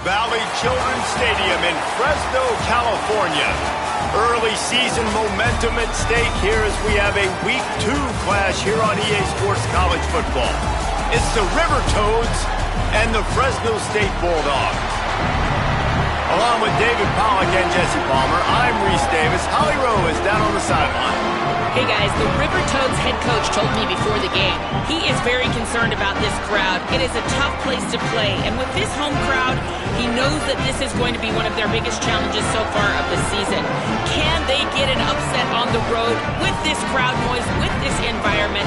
Valley Children's Stadium in Fresno, California. Early season momentum at stake here as we have a Week 2 clash here on EA Sports College Football. It's the River Toads and the Fresno State Bulldogs. Along with David Pollack and Jesse Palmer, I'm Reese Davis. Holly Rowe is down on the sideline. Hey guys, the River Toads head coach told me before the game he is very concerned about this crowd. It is a tough place to play, and with this home crowd, he knows that this is going to be one of their biggest challenges so far of the season. Can they get an upset on the road with this crowd noise, with this environment?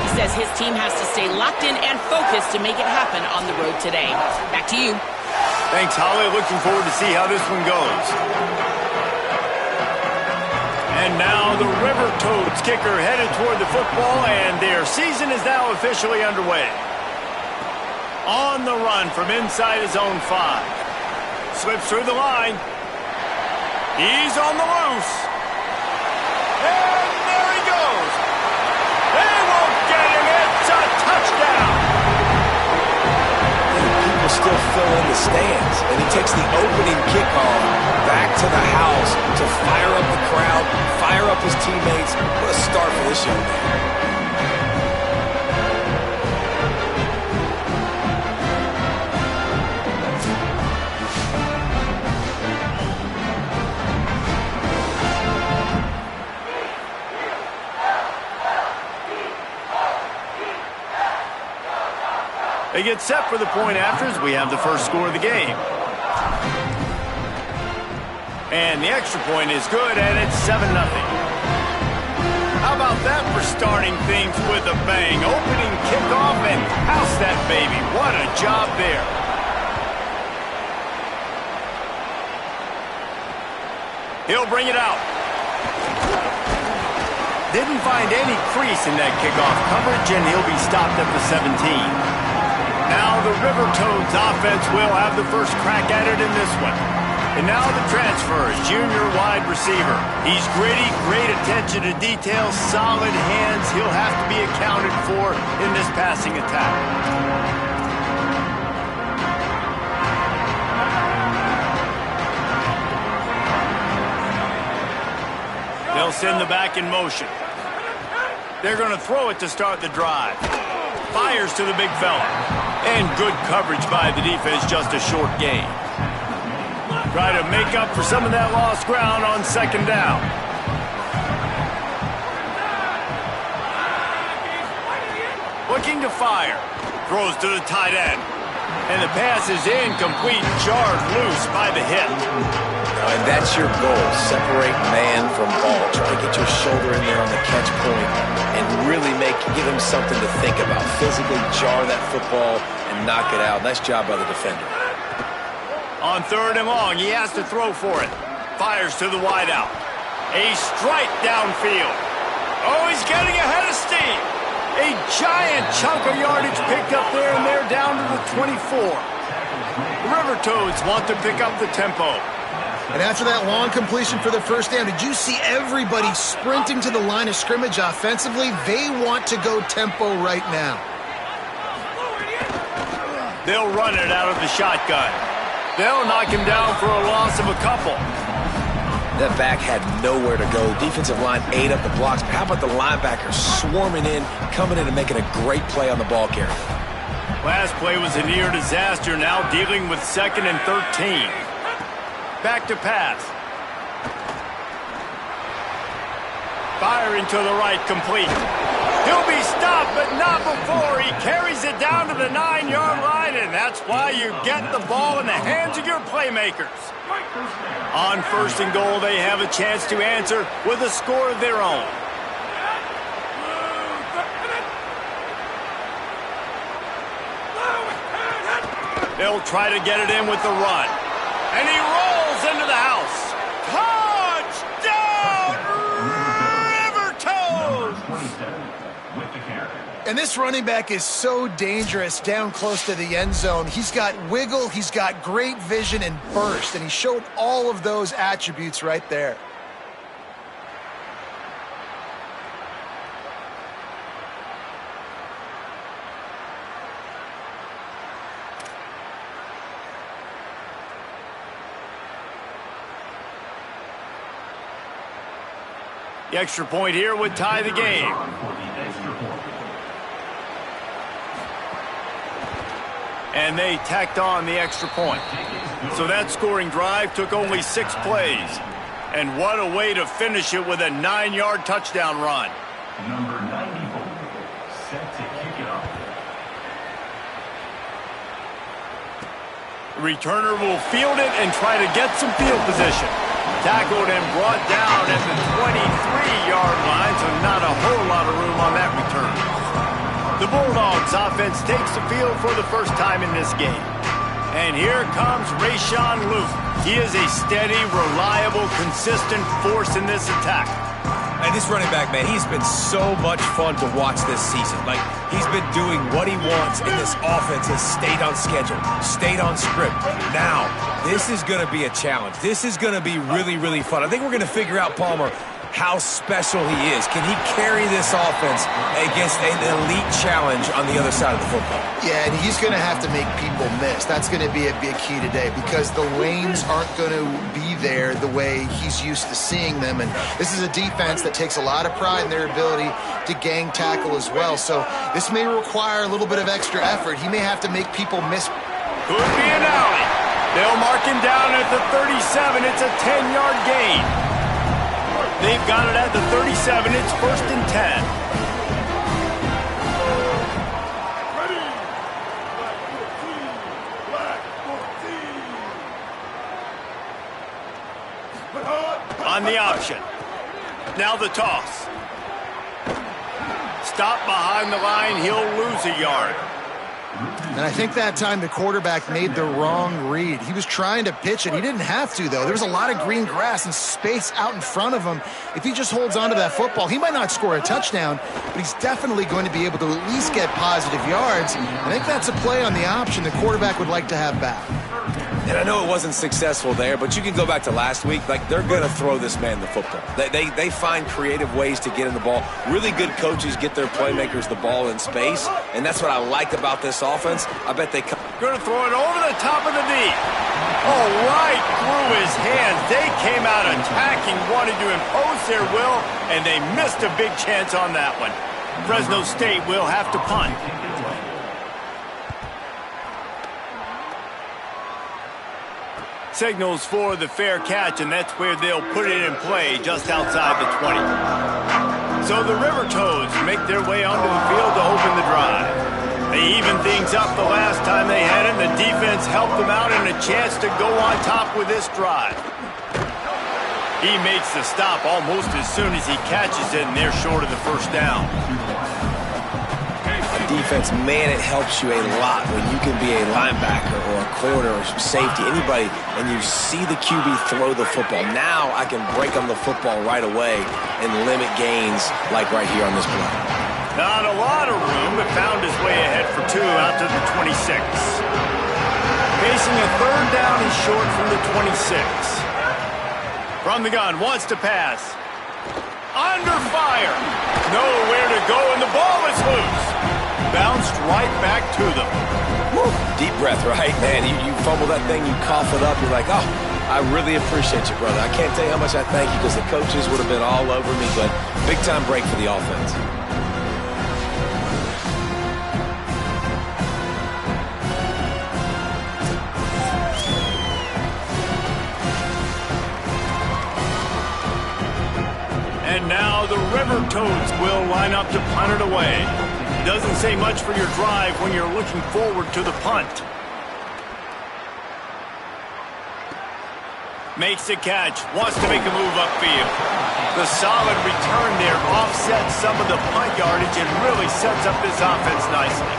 He says his team has to stay locked in and focused to make it happen on the road today. Back to you. Thanks, Holly. Looking forward to see how this one goes. And now the River Toads kicker headed toward the football, and their season is now officially underway. On the run from inside his own 5. Slips through the line. He's on the loose. And there he goes. They won't get him. It's a touchdown. People still fill in the stands, and he takes the opening kickoff back to the house to fire up the crowd, fire up his teammates. What a start for this young man. They get set for the point after as we have the first score of the game. And the extra point is good, and it's 7-0. How about that for starting things with a bang? Opening kickoff and house that baby. What a job there. He'll bring it out. Didn't find any crease in that kickoff coverage, and he'll be stopped at the 17. Now the River Toads offense will have the first crack at it in this one. And now the transfer, junior wide receiver. He's gritty, great attention to detail, solid hands. He'll have to be accounted for in this passing attack. They'll send the back in motion. They're going to throw it to start the drive. Fires to the big fella. And good coverage by the defense, just a short gain. Try to make up for some of that lost ground on second down. Looking to fire. Throws to the tight end. And the pass is incomplete, jarred loose by the hit. And that's your goal. Separate man from ball. Try to get your shoulder in there on the catch point and really give him something to think about. Physically jar that football and knock it out. Nice job by the defender. On 3rd and long, he has to throw for it. Fires to the wideout. A strike downfield. Oh, he's getting ahead of steam. A giant chunk of yardage picked up there, and they're down to the 24. The River Toads want to pick up the tempo. And after that long completion for the first down, did you see everybody sprinting to the line of scrimmage offensively? They want to go tempo right now. They'll run it out of the shotgun. They'll knock him down for a loss of a couple. That back had nowhere to go. Defensive line ate up the blocks. But how about the linebacker swarming in, coming in and making a great play on the ball carrier? Last play was a near disaster. Now dealing with 2nd and 13. Back to pass. Firing to the right, complete. He'll be stopped, but not before. He carries it down to the 9-yard line, and that's why you get the ball in the hands of your playmakers. On 1st and goal, they have a chance to answer with a score of their own. They'll try to get it in with the run. And he rolls into the house. Touchdown, River Toads! And this running back is so dangerous down close to the end zone. He's got wiggle, he's got great vision and burst, and he showed all of those attributes right there. The extra point here would tie the game. And they tacked on the extra point. So that scoring drive took only 6 plays. And what a way to finish it with a 9-yard touchdown run. Number 94, set to kick it off. Returner will field it and try to get some field position. Tackled and brought down at the 23-yard line, so not a whole lot of room on that return. The Bulldogs offense takes the field for the first time in this game. And here comes Rayshon Luke. He is a steady, reliable, consistent force in this attack. And this running back, man, he's been so much fun to watch this season. Like, he's been doing what he wants, and this offense has stayed on schedule, stayed on script. Now, this is going to be a challenge. This is going to be really, really fun. I think we're going to figure out, Palmer, how special he is. Can he carry this offense against an elite challenge on the other side of the football? Yeah, and he's going to have to make people miss. That's going to be a big key today because the lanes aren't going to be there the way he's used to seeing them. And this is a defense that takes a lot of pride in their ability to gang tackle as well. So this may require a little bit of extra effort. He may have to make people miss. Could be an alley. They'll mark him down at the 37. It's a 10-yard gain. They've got it at the 37. It's 1st and 10. On the option. Now the toss. Stop behind the line. He'll lose a yard. And I think that time the quarterback made the wrong read. He was trying to pitch it. He didn't have to, though. There was a lot of green grass and space out in front of him. If he just holds on to that football, he might not score a touchdown, but he's definitely going to be able to at least get positive yards. I think that's a play on the option the quarterback would like to have back. And I know it wasn't successful there, but you can go back to last week. Like, they're going to throw this man the football. They find creative ways to get in the ball. Really good coaches get their playmakers the ball in space, and that's what I like about this offense. I bet they come. Going to throw it over the top of the knee. Oh, right through his hands. They came out attacking, wanted to impose their will, and they missed a big chance on that one. Fresno State will have to punt. Signals for the fair catch, and that's where they'll put it in play just outside the 20. So the River Toads make their way onto the field to open the drive. They evened things up the last time they had it. The defense helped them out and a chance to go on top with this drive. He makes the stop almost as soon as he catches it, and they're short of the first down. Defense, man, it helps you a lot when you can be a linebacker or a corner or safety, anybody, and you see the QB throw the football. Now I can break on the football right away and limit gains like right here on this play. Not a lot of room, but found his way ahead for 2 out to the 26. Facing a 3rd down, he's short from the 26. From the gun, wants to pass. Under fire. Nowhere to go, and the ball is loose. Bounced right back to them. Woo. Deep breath, right? Man, you fumble that thing, you cough it up, you're like, oh, I really appreciate you, brother. I can't tell you how much I thank you because the coaches would have been all over me, but big-time break for the offense. And now the River Toads will line up to punt it away. Doesn't say much for your drive when you're looking forward to the punt. Makes the catch, wants to make a move upfield. The solid return there offsets some of the punt yardage and really sets up this offense nicely.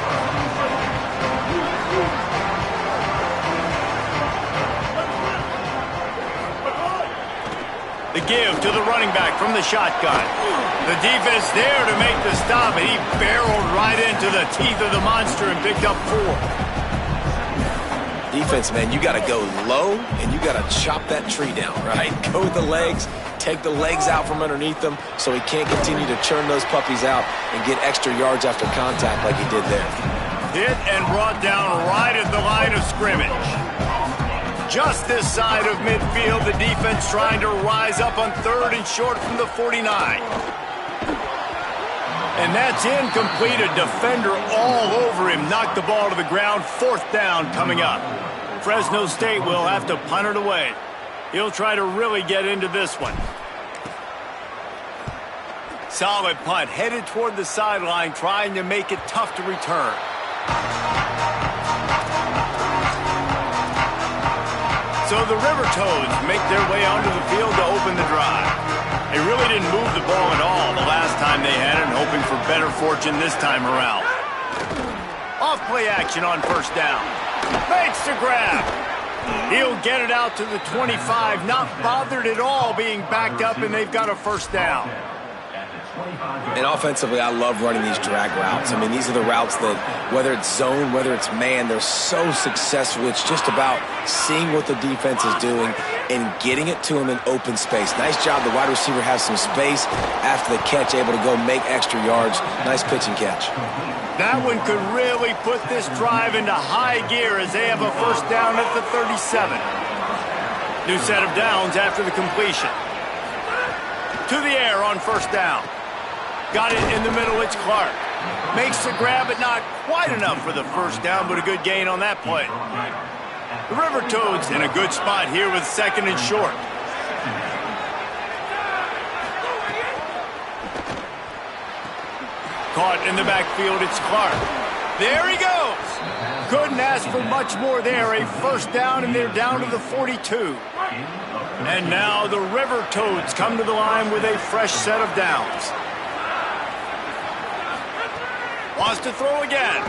The give to the running back from the shotgun. The defense there to make the stop, and he barreled right into the teeth of the monster and picked up 4. Defense, man, you got to go low, and you got to chop that tree down, right? Go with the legs, take the legs out from underneath them so he can't continue to churn those puppies out and get extra yards after contact like he did there. Hit and brought down right at the line of scrimmage. Just this side of midfield, the defense trying to rise up on 3rd and short from the 49. And that's incomplete. A defender all over him. Knocked the ball to the ground. 4th down coming up. Fresno State will have to punt it away. He'll try to really get into this one. Solid punt. Headed toward the sideline, trying to make it tough to return. So the River Toads make their way onto the field to open the drive. They really didn't move the ball at all the last time they had it, hoping for better fortune this time around. Off play action on 1st down. Makes the grab. He'll get it out to the 25, not bothered at all being backed up, and they've got a 1st down. And offensively, I love running these drag routes. I mean, these are the routes that, whether it's zone, whether it's man, they're so successful. It's just about seeing what the defense is doing and getting it to him in open space. Nice job. The wide receiver has some space after the catch, able to go make extra yards. Nice pitch and catch. That one could really put this drive into high gear as they have a 1st down at the 37. New set of downs after the completion. To the air on 1st down. Got it in the middle, it's Clark. Makes the grab, but not quite enough for the 1st down, but a good gain on that play. The River Toads in a good spot here with 2nd and short. Caught in the backfield, it's Clark. There he goes. Couldn't ask for much more there. A 1st down, and they're down to the 42. And now the River Toads come to the line with a fresh set of downs. Wants to throw again.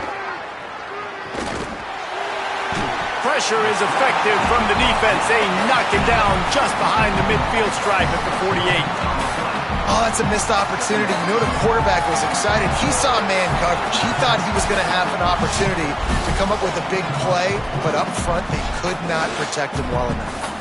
Pressure is effective from the defense. They knock it down just behind the midfield stripe at the 48. Oh, that's a missed opportunity. You know the quarterback was excited. He saw man coverage. He thought he was going to have an opportunity to come up with a big play, but up front they could not protect him well enough.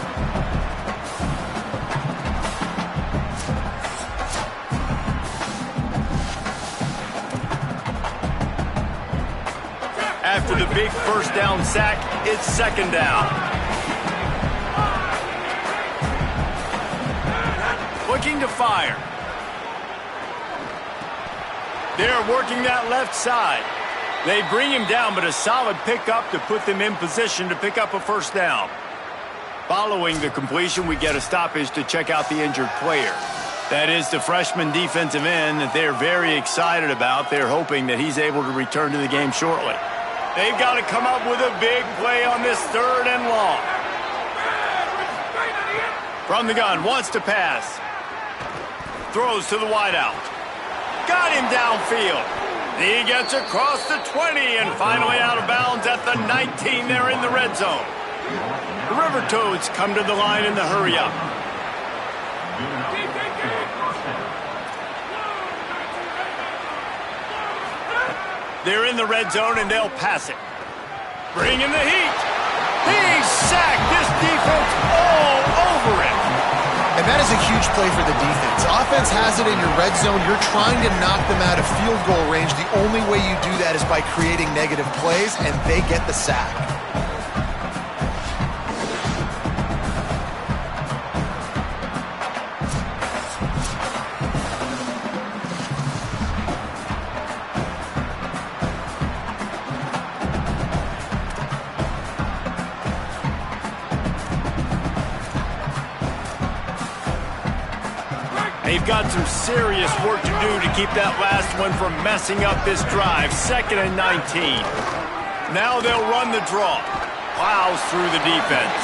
After the big 1st down sack, it's 2nd down. Looking to fire. They're working that left side. They bring him down, but a solid pickup to put them in position to pick up a 1st down. Following the completion, we get a stoppage to check out the injured player. That is the freshman defensive end that they're very excited about. They're hoping that he's able to return to the game shortly. They've got to come up with a big play on this 3rd and long. From the gun, wants to pass. Throws to the wideout. Got him downfield. He gets across the 20 and finally out of bounds at the 19. They're in the red zone. The River Toads come to the line in the hurry-up. They're in the red zone, and they'll pass it. Bring in the heat. He's sacked. This defense all over it. And that is a huge play for the defense. Offense has it in your red zone. You're trying to knock them out of field goal range. The only way you do that is by creating negative plays, and they get the sack. They've got some serious work to do to keep that last one from messing up this drive. 2nd and 19. Now they'll run the draw. Plows through the defense.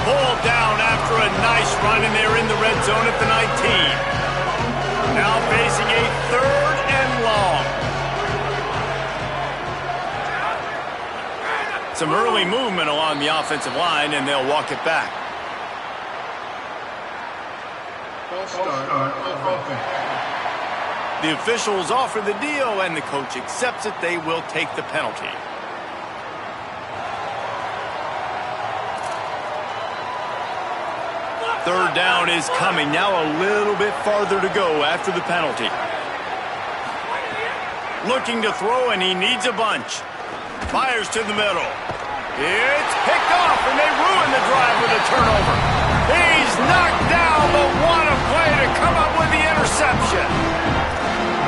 Pulled down after a nice run, and they're in the red zone at the 19. Now facing a 3rd and long. Some early movement along the offensive line, and they'll walk it back. The officials offer the deal, and the coach accepts it. They will take the penalty. Third down is coming. Now a little bit farther to go after the penalty. Looking to throw, and he needs a bunch. Fires to the middle. It's picked off, and they ruin the drive with a turnover. He's knocked down, but what a play to come up with the interception.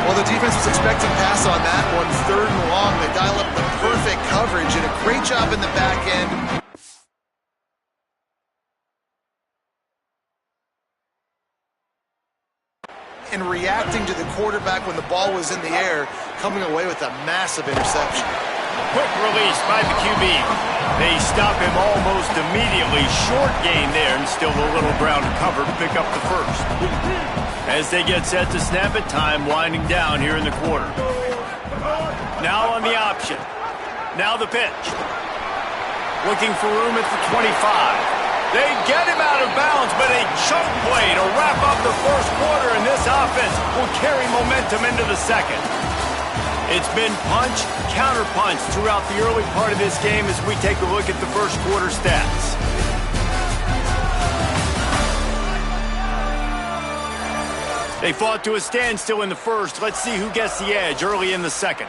Well, the defense was expecting pass on that one, 3rd and long. They dial up the perfect coverage and a great job in the back end. And reacting to the quarterback when the ball was in the air, coming away with a massive interception. Quick release by the QB. They stop him almost immediately. Short gain there, and still a little ground to cover to pick up the first. As they get set to snap it, time winding down here in the quarter. Now on the option. Now the pitch. Looking for room at the 25. They get him out of bounds, but a choke play to wrap up the first quarter, and this offense will carry momentum into the second. It's been punch, counter-punch throughout the early part of this game as we take a look at the first quarter stats. They fought to a standstill in the first. Let's see who gets the edge early in the second.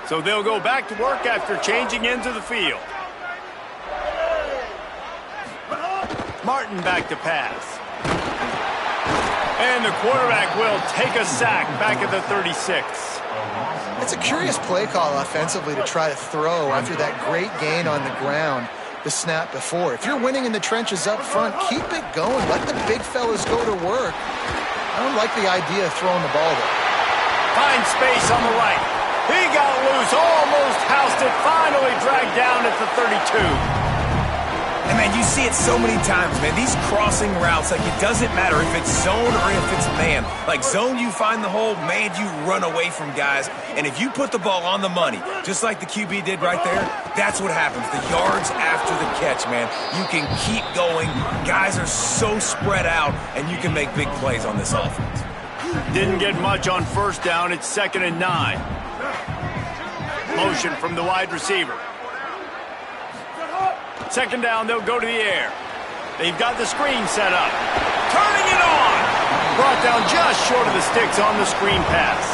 So they'll go back to work after changing into the field. Martin back to pass. And the quarterback will take a sack back at the 36. It's a curious play call offensively to try to throw after that great gain on the ground the snap before. If you're winning in the trenches up front, keep it going. Let the big fellas go to work. I don't like the idea of throwing the ball there. Find space on the right. He got loose, almost housed it, finally dragged down at the 32. And, man, you see it so many times, man. These crossing routes, like, it doesn't matter if it's zone or if it's man. Like, zone, you find the hole. Man, you run away from guys. And if you put the ball on the money, just like the QB did right there, that's what happens. The yards after the catch, man. You can keep going. Guys are so spread out, and you can make big plays on this offense. Didn't get much on first down. It's 2nd and 9. Motion from the wide receiver. 2nd down, they'll go to the air. They've got the screen set up. Turning it on! Brought down just short of the sticks on the screen pass.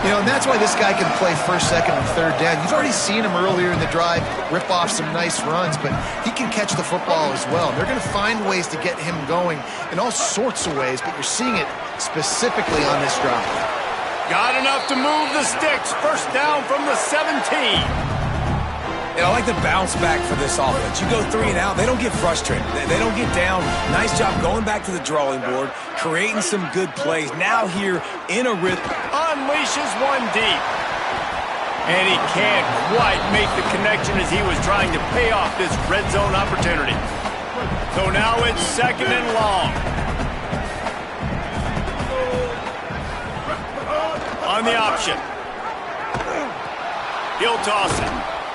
You know, and that's why this guy can play 1st, 2nd, and 3rd down. You've already seen him earlier in the drive rip off some nice runs, but he can catch the football as well. They're going to find ways to get him going in all sorts of ways, but you're seeing it specifically on this drive. Got enough to move the sticks. 1st down from the 17. And I like the bounce back for this offense. You go 3 and out, they don't get frustrated. They don't get down. Nice job going back to the drawing board, creating some good plays. Now here in a rhythm. Unleashes one deep. And he can't quite make the connection as he was trying to pay off this red zone opportunity. So now it's 2nd and long. On the option. He'll toss it.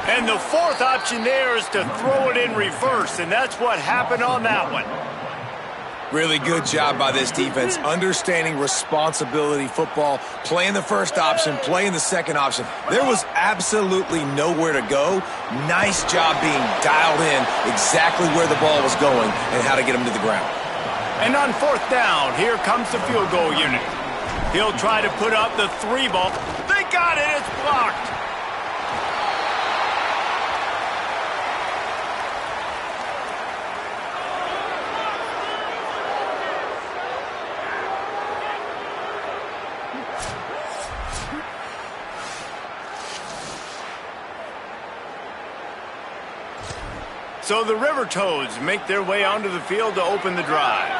And the 4th option there is to throw it in reverse, and that's what happened on that one. Really good job by this defense, understanding responsibility football, playing the 1st option, playing the 2nd option. There was absolutely nowhere to go. Nice job being dialed in exactly where the ball was going and how to get him to the ground. And on 4th down, here comes the field goal unit. He'll try to put up the 3 ball. They got it, it's blocked. So the River Toads make their way onto the field to open the drive.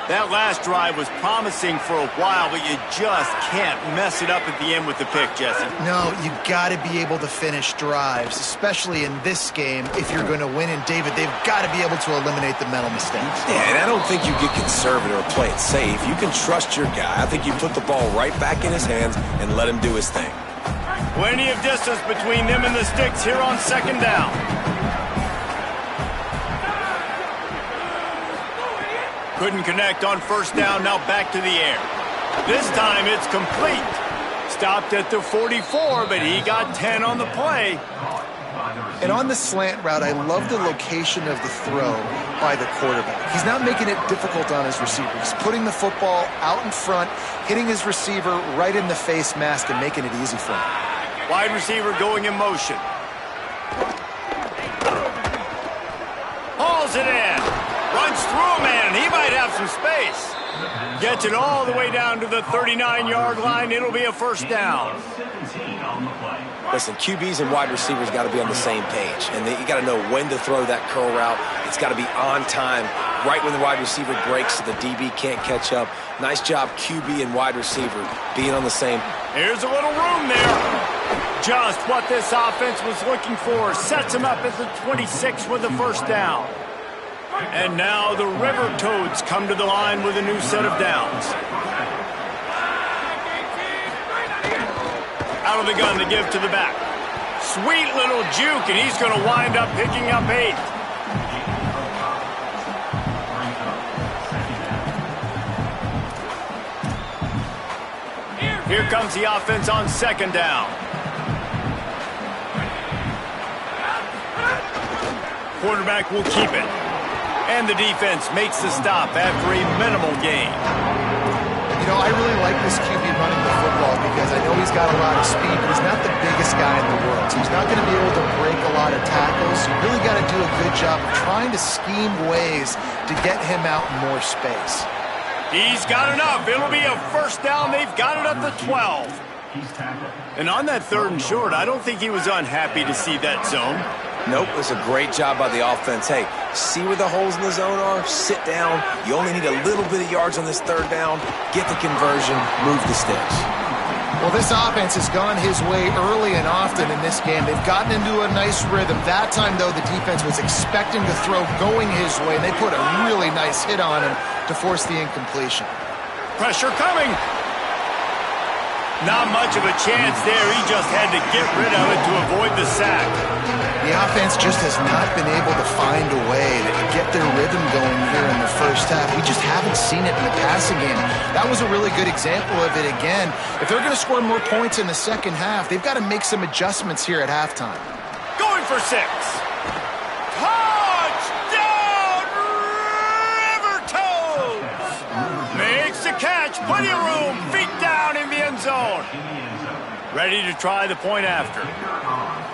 That last drive was promising for a while, but you just can't mess it up at the end with the pick, Jesse. No, you got to be able to finish drives, especially in this game if you're going to win. And, David, they've got to be able to eliminate the mental mistakes. Yeah, and I don't think you get conservative or play it safe. You can trust your guy. I think you put the ball right back in his hands and let him do his thing. Plenty of distance between them and the sticks here on 2nd down. Couldn't connect on 1st down, now back to the air. This time it's complete. Stopped at the 44, but he got 10 on the play. And on the slant route, I love the location of the throw by the quarterback. He's not making it difficult on his receiver. He's putting the football out in front, hitting his receiver right in the face mask and making it easy for him. Wide receiver going in motion. Hauls it in. Runs through a man, and he might have some space. Gets it all the way down to the 39-yard line. It'll be a first down. Listen, QBs and wide receivers got to be on the same page, and you got to know when to throw that curl route. It's got to be on time, right when the wide receiver breaks so the DB can't catch up. Nice job, QB and wide receiver, being on the same. Here's a little room there. Just what this offense was looking for. Sets him up at the 26 with the first down. And now the River Toads come to the line with a new set of downs. Out of the gun to give to the back. Sweet little juke, and he's going to wind up picking up 8. Here comes the offense on second down. Quarterback will keep it. And the defense makes the stop after a minimal gain. You know, I really like this QB running the football because I know he's got a lot of speed, but he's not the biggest guy in the world. So he's not going to be able to break a lot of tackles. You really got to do a good job of trying to scheme ways to get him out in more space. He's got enough. It'll be a first down. They've got it at the 12. And on that 3rd and short, I don't think he was unhappy to see that zone. Nope, it was a great job by the offense. Hey, see where the holes in the zone are? Sit down. You only need a little bit of yards on this 3rd down. Get the conversion. Move the sticks. Well, this offense has gone his way early and often in this game. They've gotten into a nice rhythm. That time, though, the defense was expecting the throw going his way, and they put a really nice hit on him to force the incompletion. Pressure coming. Not much of a chance there. He just had to get rid of it to avoid the sack. The offense just has not been able to find a way to get their rhythm going here in the first half. We just haven't seen it in the passing game. That was a really good example of it again. If they're going to score more points in the second half, they've got to make some adjustments here at halftime. Going for 6. Touchdown, River Toads! Makes the catch. Plenty of room. Feet down in the end zone. Ready to try the point after.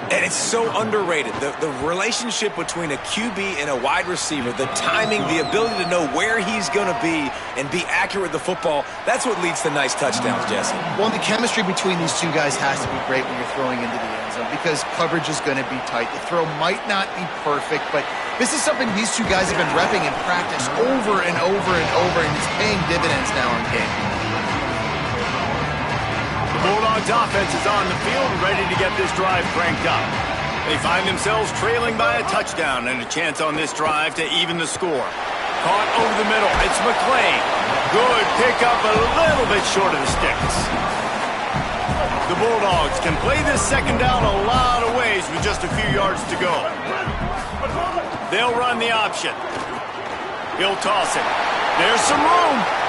And it's so underrated. The relationship between a QB and a wide receiver, the timing, the ability to know where he's going to be and be accurate with the football, that's what leads to nice touchdowns, Jesse. Well, the chemistry between these two guys has to be great when you're throwing into the end zone because coverage is going to be tight. The throw might not be perfect, but this is something these two guys have been repping in practice over and over and over, and it's paying dividends now in game. Bulldogs offense is on the field, ready to get this drive cranked up. They find themselves trailing by a touchdown and a chance on this drive to even the score. Caught over the middle. It's McClain. Good pickup, a little bit short of the sticks. The Bulldogs can play this second down a lot of ways with just a few yards to go. They'll run the option. He'll toss it. There's some room.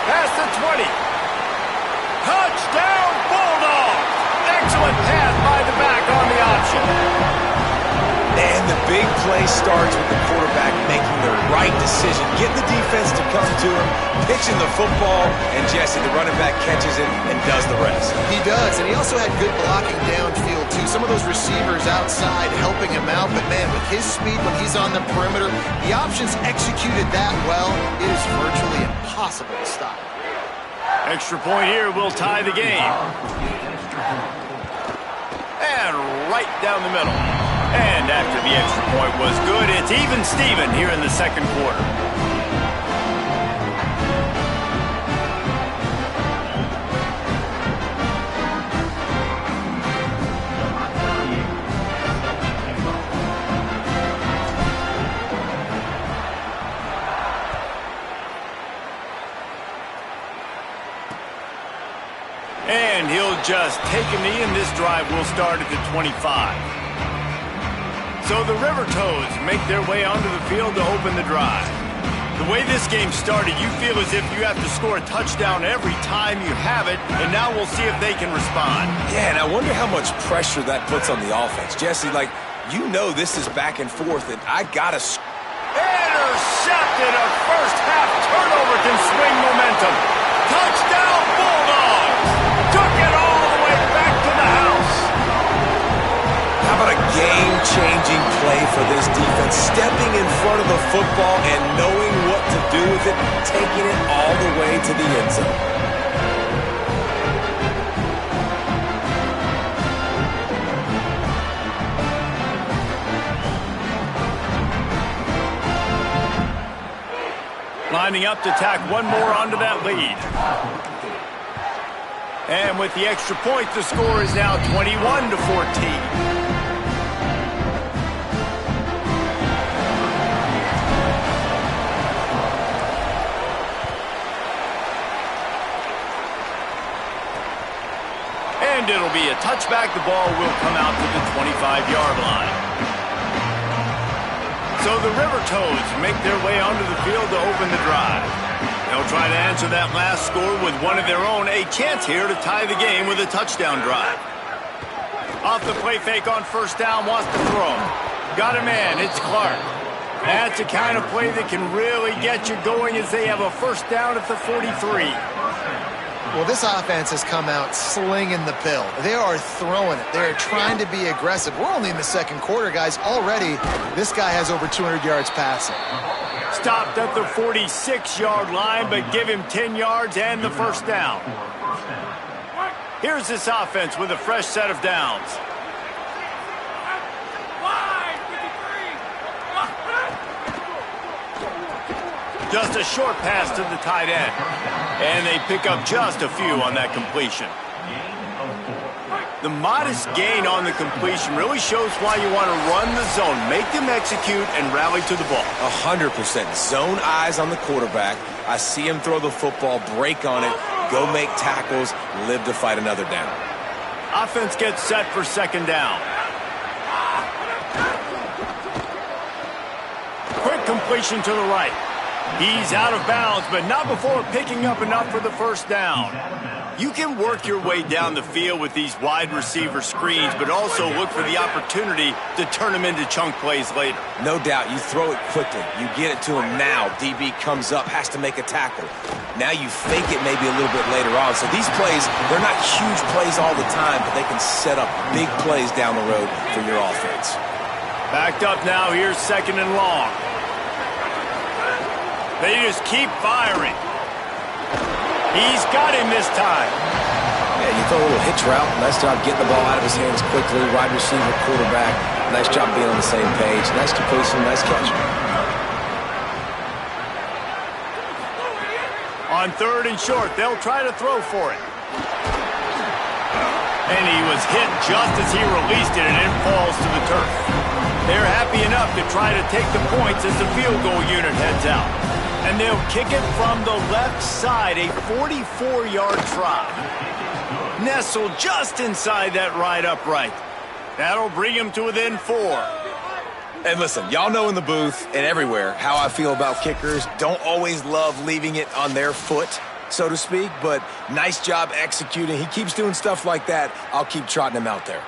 Past the 20. Touchdown, Bulldogs! Excellent pass by the back on the option. And the big play starts with the quarterback making the right decision, getting the defense to come to him, pitching the football, and Jesse, the running back, catches it and does the rest. He does, and he also had good blocking downfield, too. Some of those receivers outside helping him out, but, man, with his speed when he's on the perimeter, the options executed that well, it is virtually impossible to stop. Extra point here will tie the game. And right down the middle. And after the extra point was good, it's even Steven here in the second quarter. And he'll just take a knee, and this drive will start at the 25. So the River Toads make their way onto the field to open the drive. The way this game started, you feel as if you have to score a touchdown every time you have it, and now we'll see if they can respond. Yeah, and I wonder how much pressure that puts on the offense. Jesse, like, you know this is back and forth, and I gotta... Intercepted. A first-half turnover can swing momentum. Touchdown, Bulldogs. Took it all the way back to the house. How about a game-changing play for this defense? Stepping in front of the football and knowing what to do with it, taking it all the way to the end zone. Lining up to tack one more onto that lead. And with the extra point, the score is now 21-14. And it'll be a touchback. The ball will come out to the 25-yard line. So the River Toads make their way onto the field to open the drive. They'll try to answer that last score with one of their own. A chance here to tie the game with a touchdown drive. Off the play fake on first down, wants to throw. Got a man, it's Clark. That's the kind of play that can really get you going as they have a first down at the 43. Well, this offense has come out slinging the pill. They are throwing it. They are trying to be aggressive. We're only in the second quarter, guys. Already, this guy has over 200 yards passing. Stopped at the 46-yard line, but give him 10 yards and the first down. Here's this offense with a fresh set of downs. Just a short pass to the tight end. And they pick up just a few on that completion. The modest gain on the completion really shows why you want to run the zone, make them execute, and rally to the ball. 100%. Zone eyes on the quarterback. I see him throw the football, break on it, go make tackles, live to fight another down. Offense gets set for second down. Quick completion to the right. He's out of bounds, but not before picking up enough for the first down. You can work your way down the field with these wide receiver screens, but also look for the opportunity to turn them into chunk plays later. No doubt, you throw it quickly. You get it to him now. DB comes up, has to make a tackle. Now you fake it maybe a little bit later on. So these plays, they're not huge plays all the time, but they can set up big plays down the road for your offense. Backed up now, here's second and long. They just keep firing. He's got him this time. Yeah, you throw a little hitch route. Nice job getting the ball out of his hands quickly. Wide receiver, quarterback. Nice job being on the same page. Nice completion, nice catch. On third and short, they'll try to throw for it. And he was hit just as he released it, and it falls to the turf. They're happy enough to try to take the points as the field goal unit heads out. And they'll kick it from the left side, a 44-yard try. Nestled just inside that right upright. That'll bring him to within 4. And listen, y'all know in the booth and everywhere how I feel about kickers. Don't always love leaving it on their foot, so to speak, but nice job executing. He keeps doing stuff like that. I'll keep trotting him out there.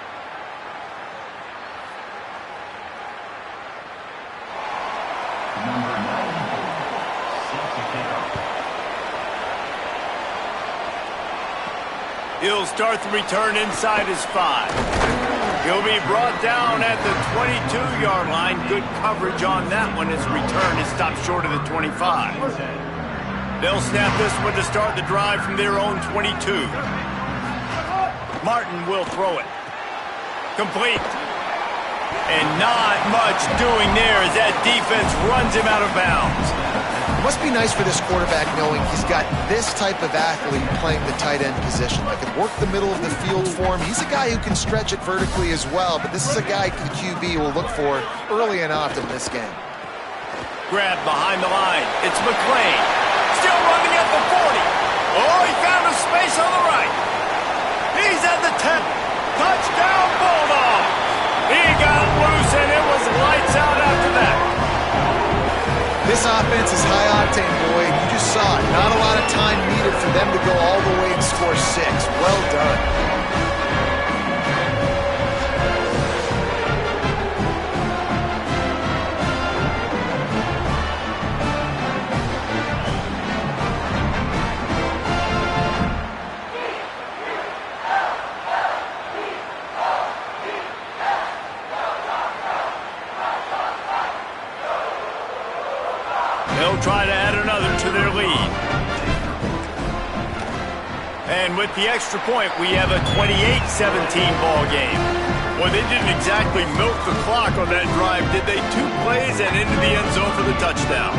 He'll start the return inside his 5. He'll be brought down at the 22-yard line. Good coverage on that one. His return is stopped short of the 25. They'll snap this one to start the drive from their own 22. Martin will throw it. Complete. And not much doing there as that defense runs him out of bounds. It must be nice for this quarterback knowing he's got this type of athlete playing the tight end position that can work the middle of the field for him. He's a guy who can stretch it vertically as well, but this is a guy the QB will look for early and often in this game. Grab behind the line. It's McClain. Still running at the 40. Oh, he found a space on the right. He's at the 10. Touchdown, Bulldogs. He got loose, and it was lights out after that. This This offense is high octane, Boyd. You just saw it. Not a lot of time needed for them to go all the way and score 6. Well done. They'll try to add another to their lead. And with the extra point, we have a 28-17 ball game. Well, they didn't exactly milk the clock on that drive, did they? 2 plays and into the end zone for the touchdown.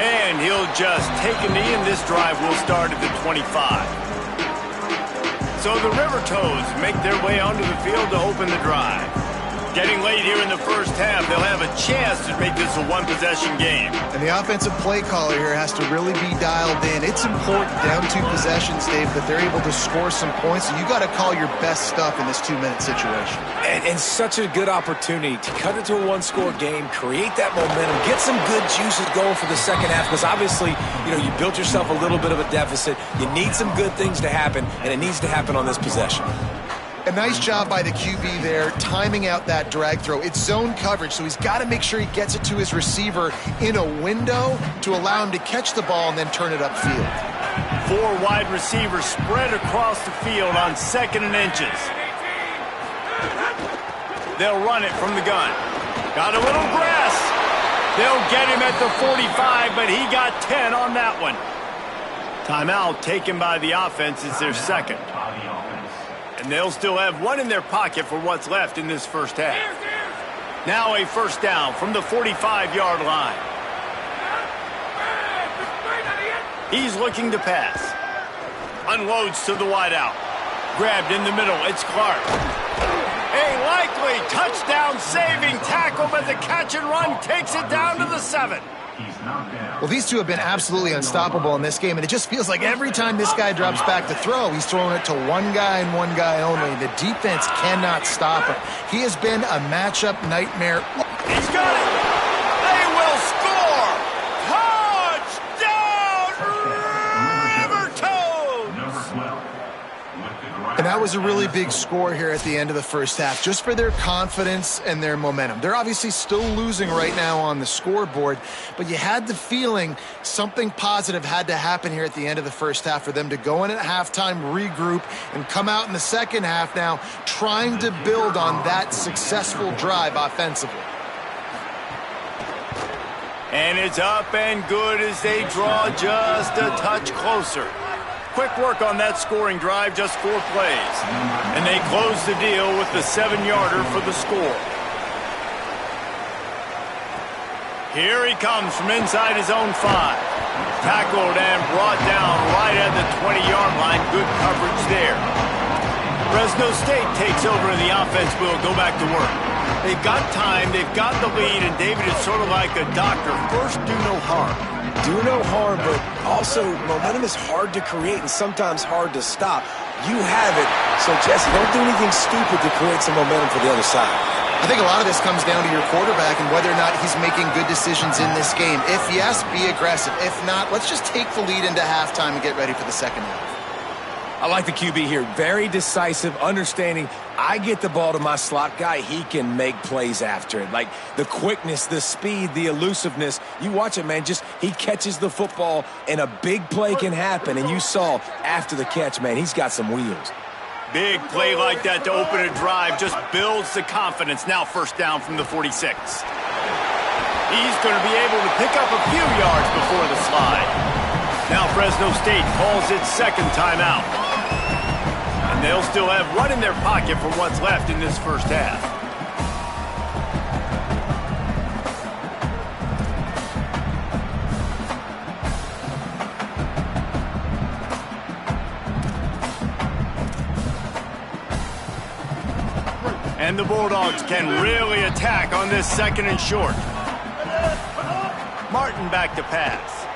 And he'll just take a knee, and this drive will start at the 25. So the River Toads make their way onto the field to open the drive. Getting late here in the first half, they'll have a chance to make this a one-possession game. And the offensive play caller here has to really be dialed in. It's important down 2 possessions, Dave, that they're able to score some points. And you got to call your best stuff in this 2-minute situation. And such a good opportunity to cut it to a 1-score game, create that momentum, get some good juices going for the second half. Because obviously, you built yourself a little bit of a deficit. You need some good things to happen, and it needs to happen on this possession. A nice job by the QB there, timing out that drag throw. It's zone coverage, so he's got to make sure he gets it to his receiver in a window to allow him to catch the ball and then turn it upfield. 4 wide receivers spread across the field on 2nd and inches. They'll run it from the gun. Got a little grass. They'll get him at the 45, but he got 10 on that one. Timeout taken by the offense. It's their second. And they'll still have 1 in their pocket for what's left in this first half. Now a first down from the 45-yard line. He's looking to pass. Unloads to the wideout. Grabbed in the middle. It's Clark. A likely touchdown-saving tackle, but the catch and run takes it down to the 7. Well, these two have been absolutely unstoppable in this game, and it just feels like every time this guy drops back to throw, he's throwing it to one guy and one guy only. The defense cannot stop him. He has been a matchup nightmare. He's got it. They will score. Touchdown, River Toads. And that was a really big score here at the end of the first half, just for their confidence and their momentum. They're obviously still losing right now on the scoreboard, but you had the feeling something positive had to happen here at the end of the first half for them to go in at halftime, regroup, and come out in the second half now trying to build on that successful drive offensively. And it's up and good as they draw just a touch closer. Quick work on that scoring drive, just 4 plays. And they close the deal with the 7-yarder for the score. Here he comes from inside his own 5. Tackled and brought down right at the 20-yard line. Good coverage there. Fresno State takes over and the offense will go back to work. They've got time, they've got the lead, and David is sort of like a doctor. First, do no harm. Do no harm, but also momentum is hard to create and sometimes hard to stop. You have it, so Jesse, don't do anything stupid to create some momentum for the other side. I think a lot of this comes down to your quarterback and whether or not he's making good decisions in this game. If yes, be aggressive. If not, let's just take the lead into halftime and get ready for the second half. I like the QB here. Very decisive, understanding I get the ball to my slot guy, he can make plays after it. Like the quickness, the speed, the elusiveness. You watch it, man. Just he catches the football and a big play can happen. And you saw after the catch, man, he's got some wheels. Big play like that to open a drive just builds the confidence. Now first down from the 46. He's going to be able to pick up a few yards before the slide. Now Fresno State calls its second timeout. And they'll still have 1 in their pocket for what's left in this first half. And the Bulldogs can really attack on this 2nd and short. Martin back to pass.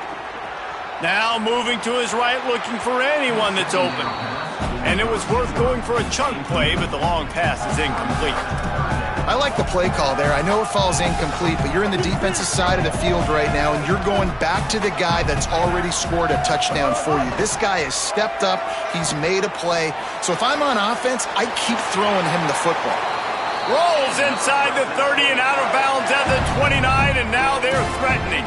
Now moving to his right, looking for anyone that's open. And it was worth going for a chunk play, but the long pass is incomplete. I like the play call there. I know it falls incomplete, but you're in the defensive side of the field right now, and you're going back to the guy that's already scored a touchdown for you. This guy has stepped up. He's made a play. So if I'm on offense, I keep throwing him the football. Rolls inside the 30 and out of bounds at the 29, and now they're threatening.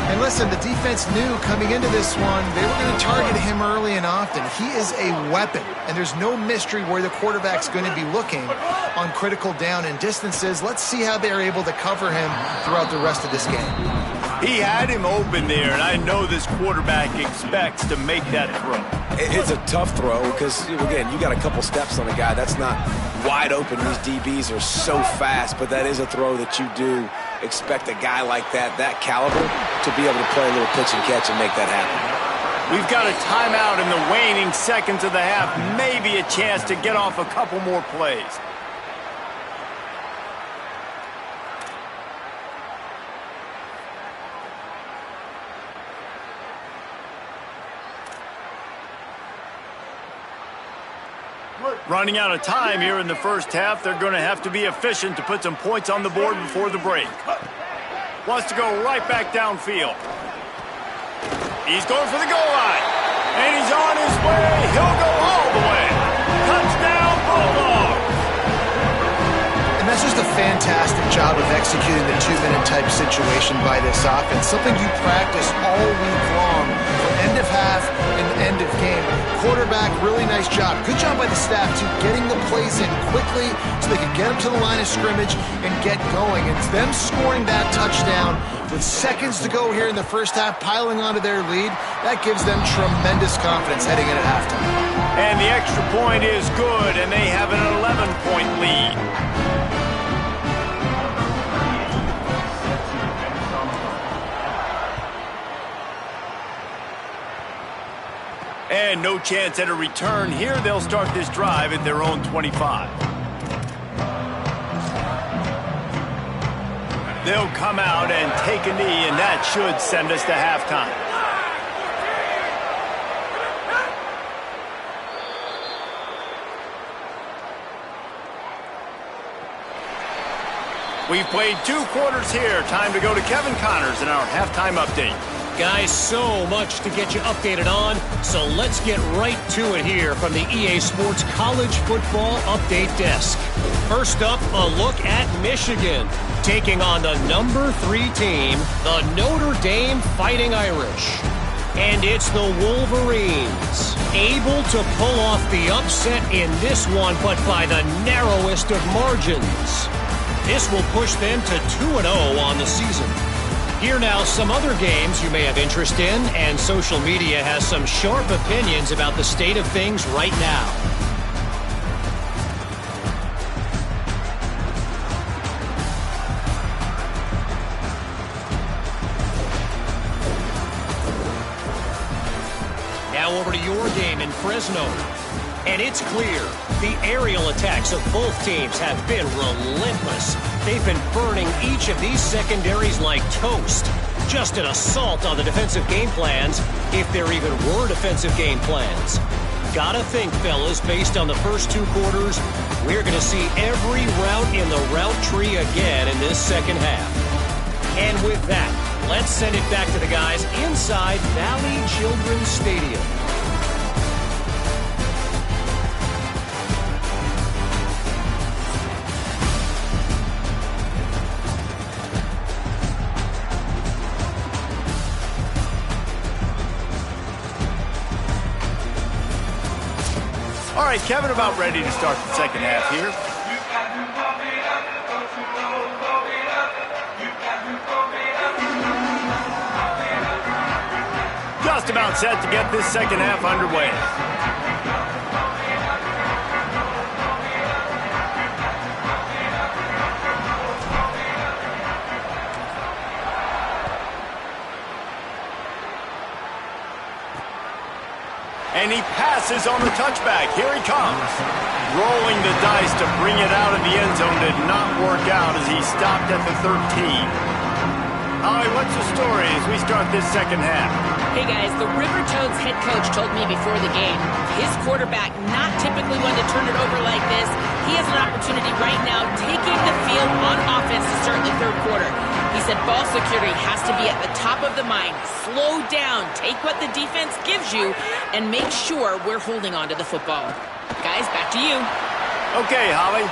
And listen, the defense knew coming into this one, they were going to target him early and often. He is a weapon, and there's no mystery where the quarterback's going to be looking on critical down and distances. Let's see how they're able to cover him throughout the rest of this game. He had him open there, and I know this quarterback expects to make that throw. It's a tough throw because, again, you got a couple steps on a guy. That's not wide open. These DBs are so fast, but that is a throw that you do expect a guy like that caliber, to be able to play a little pitch and catch and make that happen. We've got a timeout in the waning seconds of the half. Maybe a chance to get off a couple more plays. Running out of time here in the first half. They're going to have to be efficient to put some points on the board before the break. Wants to go right back downfield. He's going for the goal line. And he's on his way. He'll go all the way. Touchdown, Bulldogs. And that's just a fantastic job of executing the two-minute type situation by this offense. Something you practice all week long from end of half and end of game. Quarterback, really nice job. Good job by the staff, too, getting the plays in quickly so they could get up to the line of scrimmage and get going. And it's them scoring that touchdown with seconds to go here in the first half, piling onto their lead. That gives them tremendous confidence heading in at halftime. And the extra point is good, and they have an 11-point lead. And no chance at a return here. They'll start this drive at their own 25. They'll come out and take a knee, and that should send us to halftime. We've played 2 quarters here. Time to go to Kevin Connors in our halftime update. Guys, so much to get you updated on, so let's get right to it here from the EA Sports College Football Update Desk. First up, a look at Michigan, taking on the number 3 team, the Notre Dame Fighting Irish. And it's the Wolverines, able to pull off the upset in this one, but by the narrowest of margins. This will push them to 2-0 on the season. Here now, some other games you may have interest in, and social media has some sharp opinions about the state of things right now. Now over to your game in Fresno. And it's clear, the aerial attacks of both teams have been relentless. They've been burning each of these secondaries like toast. Just an assault on the defensive game plans, if there even were defensive game plans. Gotta think, fellas, based on the first 2 quarters, we're going to see every route in the route tree again in this second half. And with that, let's send it back to the guys inside Valley Children's Stadium. All right, Kevin, about ready to start the second half here. Just about set to get this second half underway. And he passes on the touchback. Here he comes. Rolling the dice to bring it out of the end zone did not work out as he stopped at the 13. Holly, what's the story as we start this second half? Hey guys, the River Toads head coach told me before the game, his quarterback not typically one to turn it over like this. He has an opportunity right now taking the field on offense to start the third quarter. He said ball security has to be at the top of the mind. Slow down, take what the defense gives you, and make sure we're holding on to the football. Guys, back to you. Okay, Holly.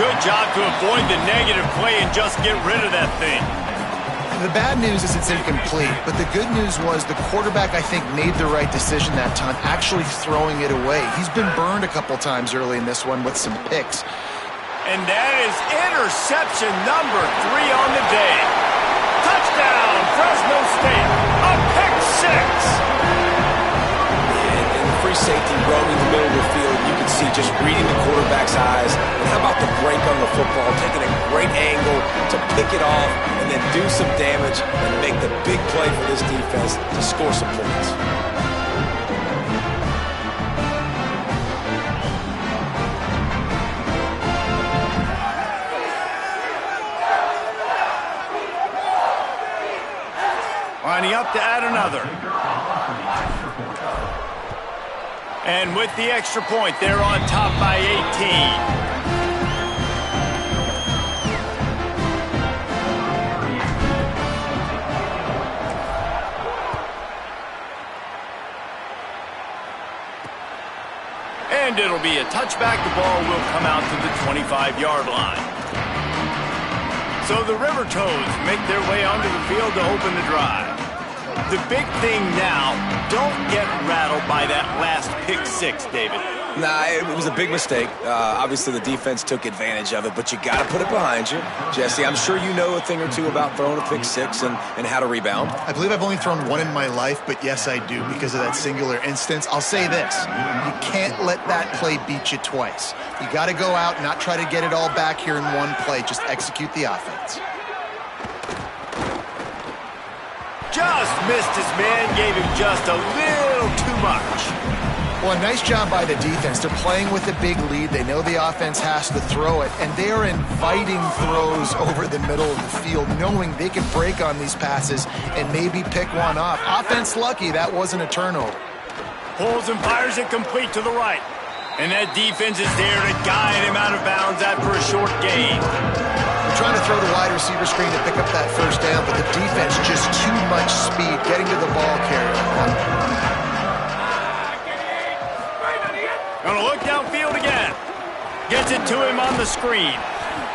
Good job to avoid the negative play and just get rid of that thing. The bad news is it's incomplete, but the good news was the quarterback, I think, made the right decision that time, actually throwing it away. He's been burned a couple times early in this one with some picks. And that is interception number 3 on the day. Touchdown, Fresno State, a pick 6. And the free safety roaming the middle of the field, you can see just reading the quarterback's eyes. And how about the break on the football, taking a great angle to pick it off and then do some damage and make the big play for this defense to score some points. Lining up to add another. And with the extra point, they're on top by 18. And it'll be a touchback. The ball will come out to the 25-yard line. So the River Toads make their way onto the field to open the drive. The big thing now, don't get rattled by that last pick 6, David. Nah, it was a big mistake. Obviously, the defense took advantage of it, but you got to put it behind you. Jesse, I'm sure you know a thing or two about throwing a pick 6 and how to rebound. I believe I've only thrown one in my life, but yes, I do because of that singular instance. I'll say this. You can't let that play beat you twice. You got to go out and not try to get it all back here in one play. Just execute the offense. Just missed his man, gave him just a little too much. Well, a nice job by the defense. They're playing with a big lead. They know the offense has to throw it, and they are inviting throws over the middle of the field, knowing they can break on these passes and maybe pick one off. Offense lucky, that wasn't a turnover. Pulls and fires it complete to the right. And that defense is there to guide him out of bounds after a short gain. They're trying to throw the wide receiver screen to pick up that first down, but the defense just too much speed getting to the ball carrier. Gonna look downfield again. Gets it to him on the screen.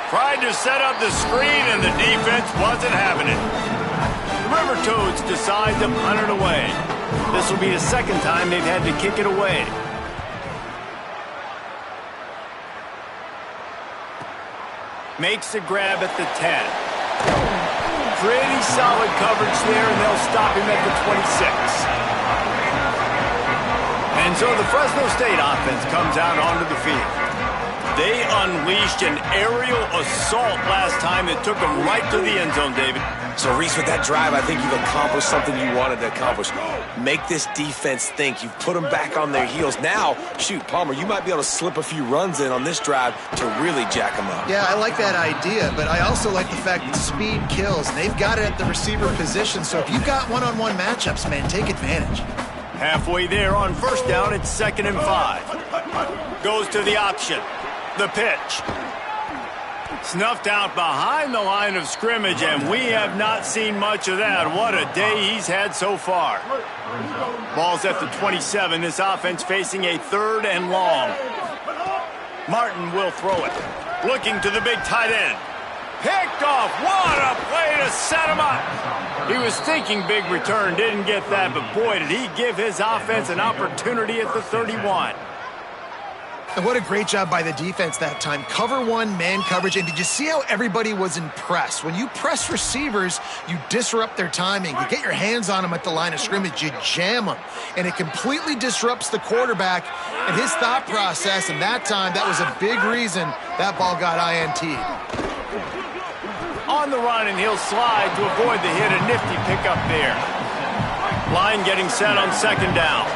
Tried to set up the screen, and the defense wasn't having it. The River Toads decide to punt it away. This will be the second time they've had to kick it away. Makes the grab at the 10. Pretty solid coverage there, and they'll stop him at the 26. And so the Fresno State offense comes out onto the field. They unleashed an aerial assault last time that took them right to the end zone, David. So, Reese, with that drive, I think you've accomplished something you wanted to accomplish. Make this defense think. You've put them back on their heels. Now, shoot, Palmer, you might be able to slip a few runs in on this drive to really jack them up. Yeah, I like that idea, but I also like the fact that speed kills. And they've got it at the receiver position, so if you've got one-on-one matchups, man, take advantage. Halfway there on first down, it's 2nd and 5. Goes to the option. The pitch. Snuffed out behind the line of scrimmage, and we have not seen much of that. What a day he's had so far. Ball's at the 27. This offense facing a 3rd and long. Martin will throw it. Looking to the big tight end. Picked off. What a play to set him up. He was thinking big return, didn't get that, but boy, did he give his offense an opportunity at the 31. And what a great job by the defense that time. Cover one, man coverage. And did you see how everybody was impressed? When you press receivers, you disrupt their timing. You get your hands on them at the line of scrimmage. You jam them. And it completely disrupts the quarterback and his thought process. And that time, that was a big reason that ball got INT'd. On the run, and he'll slide to avoid the hit. A nifty pickup there. Line getting set on 2nd down.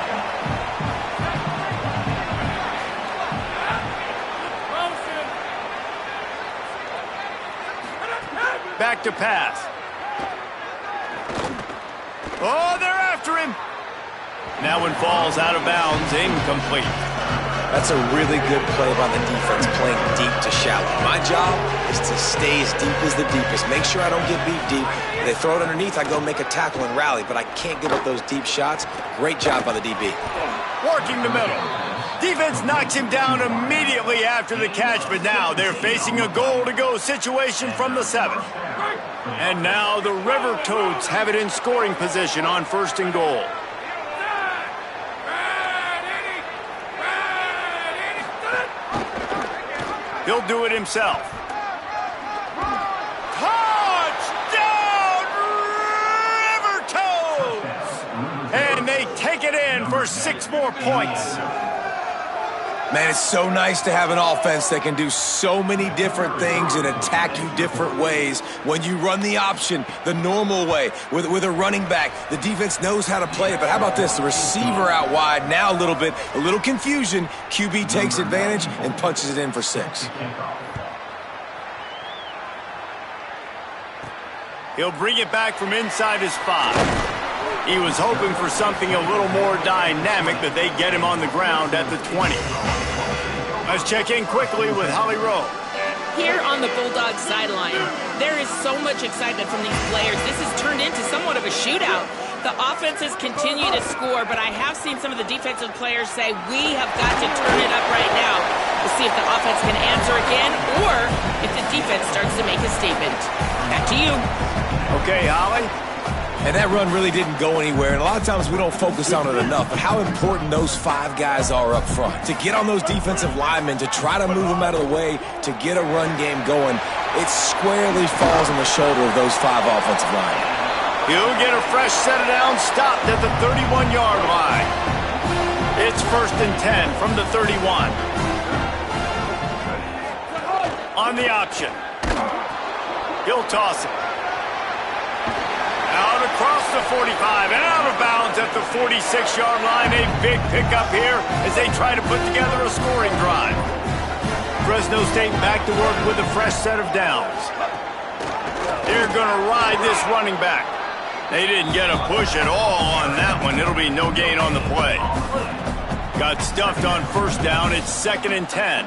Back to pass. Oh, they're after him. That one falls out of bounds, incomplete. That's a really good play by the defense, playing deep to shallow. My job is to stay as deep as the deepest. Make sure I don't get beat deep. If they throw it underneath, I go make a tackle and rally, but I can't give up those deep shots. Great job by the DB. Working the middle. Defense knocks him down immediately after the catch, but now they're facing a goal-to-go situation from the 7. And now the River Toads have it in scoring position on 1st and goal. He'll do it himself. Touchdown, River Toads! And they take it in for 6 more points. Man, it's so nice to have an offense that can do so many different things and attack you different ways. When you run the option the normal way with a running back, the defense knows how to play it. But how about this? The receiver out wide, now a little confusion. QB takes advantage and punches it in for 6. He'll bring it back from inside his 5. He was hoping for something a little more dynamic, but they get him on the ground at the 20. Let's check in quickly with Holly Rowe. Here on the Bulldogs sideline, there is so much excitement from these players. This has turned into somewhat of a shootout. The offenses continue to score, but I have seen some of the defensive players say, we have got to turn it up right now to see if the offense can answer again or if the defense starts to make a statement. Back to you. Okay, Holly. And that run really didn't go anywhere, and a lot of times we don't focus on it enough, but how important those 5 guys are up front. To get on those defensive linemen, to try to move them out of the way, to get a run game going, it squarely falls on the shoulder of those 5 offensive linemen. He'll get a fresh set of downs stopped at the 31-yard line. It's 1st and 10 from the 31. On the option. He'll toss it. Out across the 45 and out of bounds at the 46-yard line. A big pickup here as they try to put together a scoring drive. Fresno State back to work with a fresh set of downs. They're going to ride this running back. They didn't get a push at all on that one. It'll be no gain on the play. Got stuffed on 1st down. It's 2nd and 10.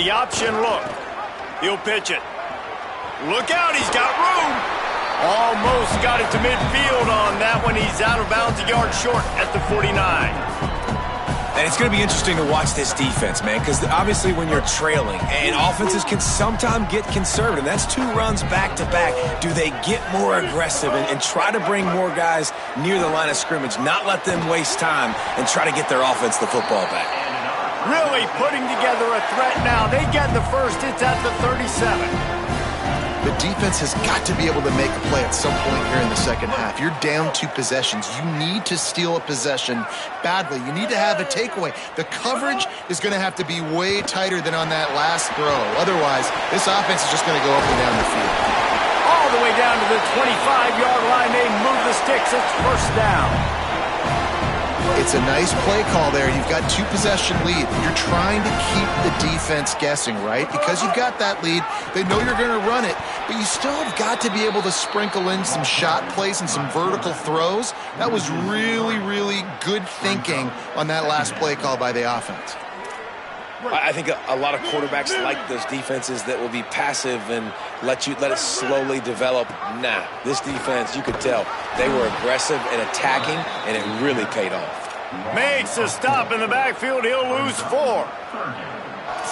The option look. He'll pitch it. Look out, he's got room. Almost got it to midfield on that one. He's out of bounds a yard short at the 49. And it's going to be interesting to watch this defense, man, because obviously when you're trailing, and offenses can sometimes get conservative. That's 2 runs back-to-back. Do they get more aggressive and try to bring more guys near the line of scrimmage, not let them waste time, and try to get their offense the football back? Really putting together a threat now. They get the first. It's at the 37. The defense has got to be able to make a play at some point here in the 2nd half. You're down 2 possessions. You need to steal a possession badly. You need to have a takeaway. The coverage is going to have to be way tighter than on that last throw. Otherwise, this offense is just going to go up and down the field. All the way down to the 25-yard line. They move the sticks. It's 1st down. It's a nice play call there. You've got 2-possession lead. You're trying to keep the defense guessing, right? Because you've got that lead, they know you're going to run it, but you still have got to be able to sprinkle in some shot plays and some vertical throws. That was really, really good thinking on that last play call by the offense. I think a lot of quarterbacks like those defenses that will be passive and let it slowly develop. Nah, this defense, you could tell, they were aggressive and attacking, and it really paid off. Makes a stop in the backfield. He'll lose 4.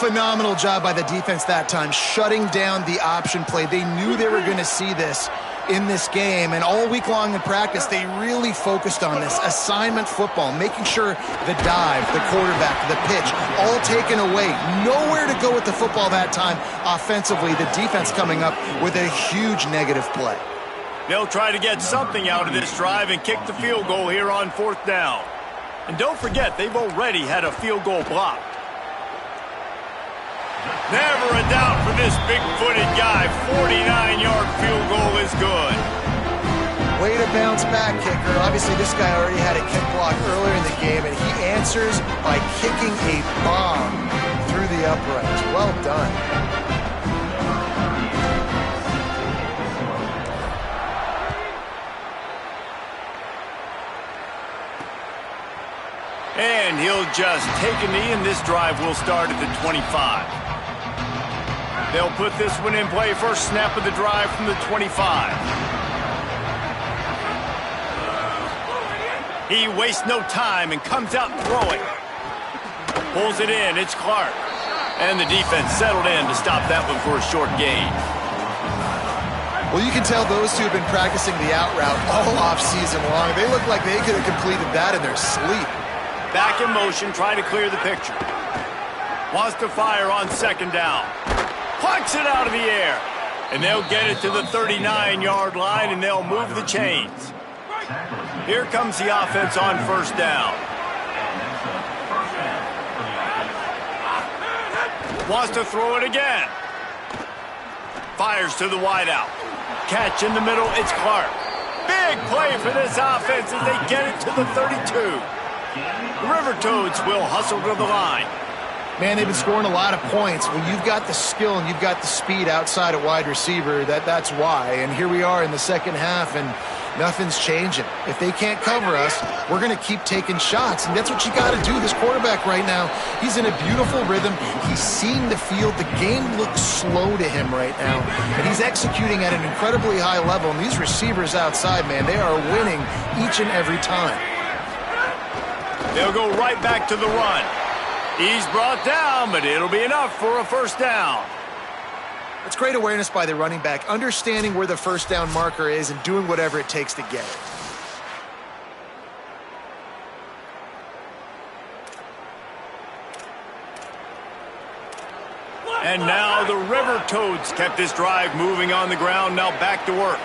Phenomenal job by the defense that time, shutting down the option play. They knew they were going to see this in this game, and all week long in practice, they really focused on this assignment football, making sure the dive, the quarterback, the pitch, all taken away. Nowhere to go with the football that time offensively. The defense coming up with a huge negative play. They'll try to get something out of this drive and kick the field goal here on 4th down. And don't forget, they've already had a field goal blocked. Never a doubt for this big-footed guy. 49-yard field goal is good. Way to bounce back, kicker. Obviously, this guy already had a kick block earlier in the game, and he answers by kicking a bomb through the uprights. Well done. And he'll just take a knee, and this drive will start at the 25. They'll put this one in play. First snap of the drive from the 25. He wastes no time and comes out throwing. Pulls it in. It's Clark. And the defense settled in to stop that one for a short gain. Well, you can tell those two have been practicing the out route all off-season long. They look like they could have completed that in their sleep. Back in motion, trying to clear the picture. Wants to fire on second down. Plucks it out of the air. And they'll get it to the 39-yard line, and they'll move the chains. Here comes the offense on first down. Wants to throw it again. Fires to the wideout. Catch in the middle, it's Clark. Big play for this offense as they get it to the 32. The River Toads will hustle to the line. Man, they've been scoring a lot of points. When you've got the skill and you've got the speed outside at wide receiver, that's why. And here we are in the second half, and nothing's changing. If they can't cover us, we're going to keep taking shots, and that's what you got to do. This quarterback right now, he's in a beautiful rhythm. He's seeing the field. The game looks slow to him right now, and he's executing at an incredibly high level. And these receivers outside, man, they are winning each and every time. They'll go right back to the run. He's brought down, but it'll be enough for a first down. It's great awareness by the running back, understanding where the first down marker is and doing whatever it takes to get it. And now the River Toads kept this drive moving on the ground. Now back to work.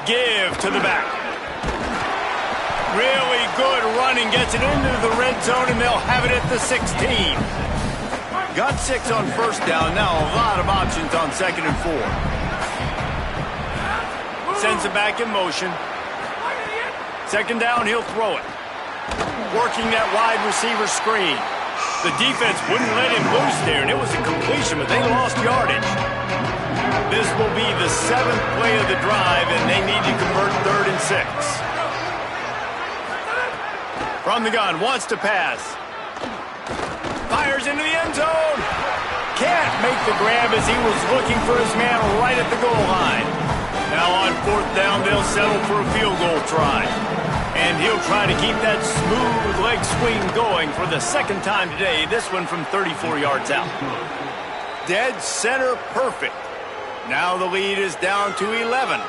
Give to the back. Really good running, gets it into the red zone, and they'll have it at the 16. Got 6 on first down. Now a lot of options on second and 4. Sends it back in motion. Second down, he'll throw it. Working that wide receiver screen. The defense wouldn't let him loose there, and it was a completion, but they lost yardage. This will be the 7th play of the drive, and they need to convert 3rd and 6. From the gun, wants to pass. Fires into the end zone. Can't make the grab as he was looking for his man right at the goal line. Now on 4th down, they'll settle for a field goal try. And he'll try to keep that smooth leg swing going for the 2nd time today, this one from 34 yards out. Dead center perfect. Now the lead is down to 11.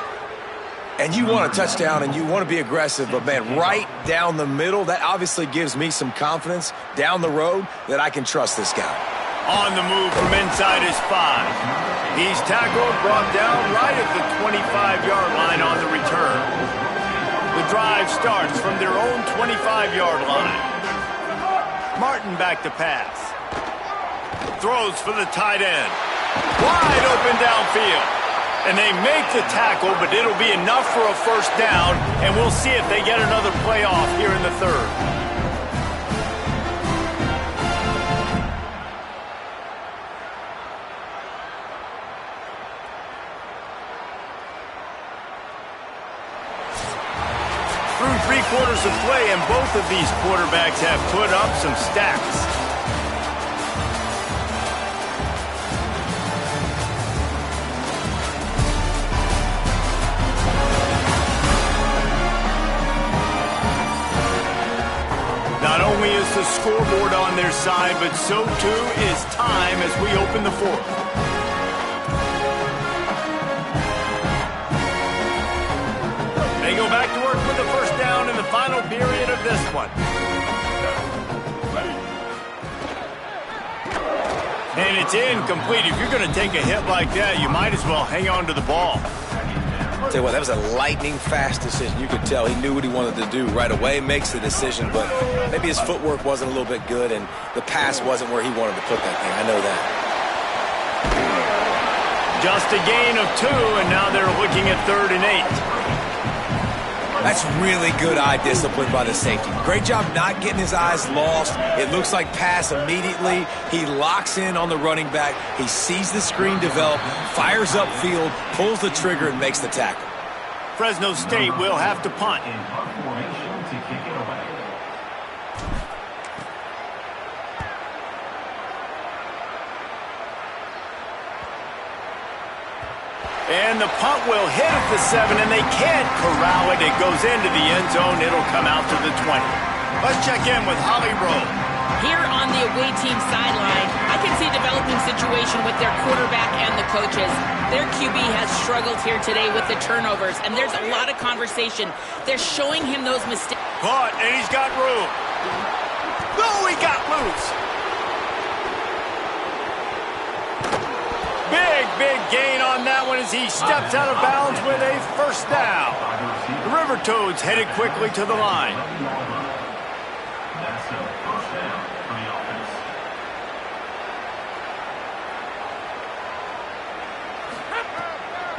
And you want a touchdown and you want to be aggressive, but man, right down the middle, that obviously gives me some confidence down the road that I can trust this guy. On the move from inside his 5. He's tackled, brought down right at the 25-yard line on the return. The drive starts from their own 25-yard line. Martin back to pass. Throws for the tight end. Wide open downfield. And they make the tackle, but it'll be enough for a first down, and we'll see if they get another playoff here in the 3rd. Through 3 quarters of play, and both of these quarterbacks have put up some stats. Not only is the scoreboard on their side, but so too is time as we open the 4th. They go back to work with the first down in the final period of this one. And it's incomplete. If you're going to take a hit like that, you might as well hang on to the ball. I'll tell you what, that was a lightning-fast decision. You could tell he knew what he wanted to do right away, makes the decision, but maybe his footwork wasn't a little bit good, and the pass wasn't where he wanted to put that thing. I know that. Just a gain of 2, and now they're looking at 3rd and 8. That's really good eye discipline by the safety. Great job not getting his eyes lost. It looks like pass immediately. He locks in on the running back. He sees the screen develop, fires upfield, pulls the trigger, and makes the tackle. Fresno State will have to punt. In punt formation to kick it away. And the punt will hit at the 7, and they can't corral it. It goes into the end zone. It'll come out to the 20. Let's check in with Holly Rowe. Here on the away team sideline, I can see a developing situation with their quarterback and the coaches. Their QB has struggled here today with the turnovers, and there's a lot of conversation. They're showing him those mistakes. Caught, and he's got room. No, he got loose. Big gain on that one as he steps out of bounds with a first down. The River Toads headed quickly to the line. That's a first down for the offense.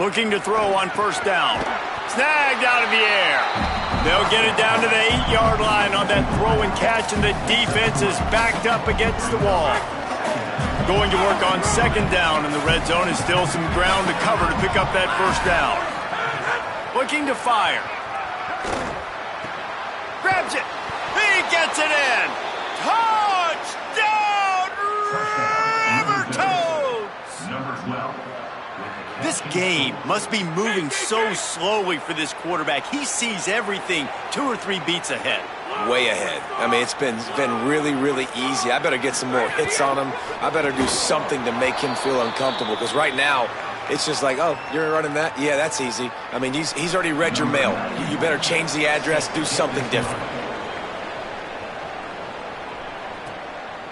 Looking to throw on first down. Snagged out of the air. They'll get it down to the 8-yard line on that throw and catch, and the defense is backed up against the wall. Going to work on second down in the red zone, and still some ground to cover to pick up that first down. Looking to fire. Grabs it. He gets it in. Touchdown, River Toads! Number 12. This game must be moving so slowly for this quarterback. He sees everything 2 or 3 beats ahead. Way ahead. I mean, it's been really easy. I better get some more hits on him. I better do something to make him feel uncomfortable, because right now it's just like, oh, you're running that? Yeah, that's easy. I mean, he's already read your mail. You better change the address, do something different.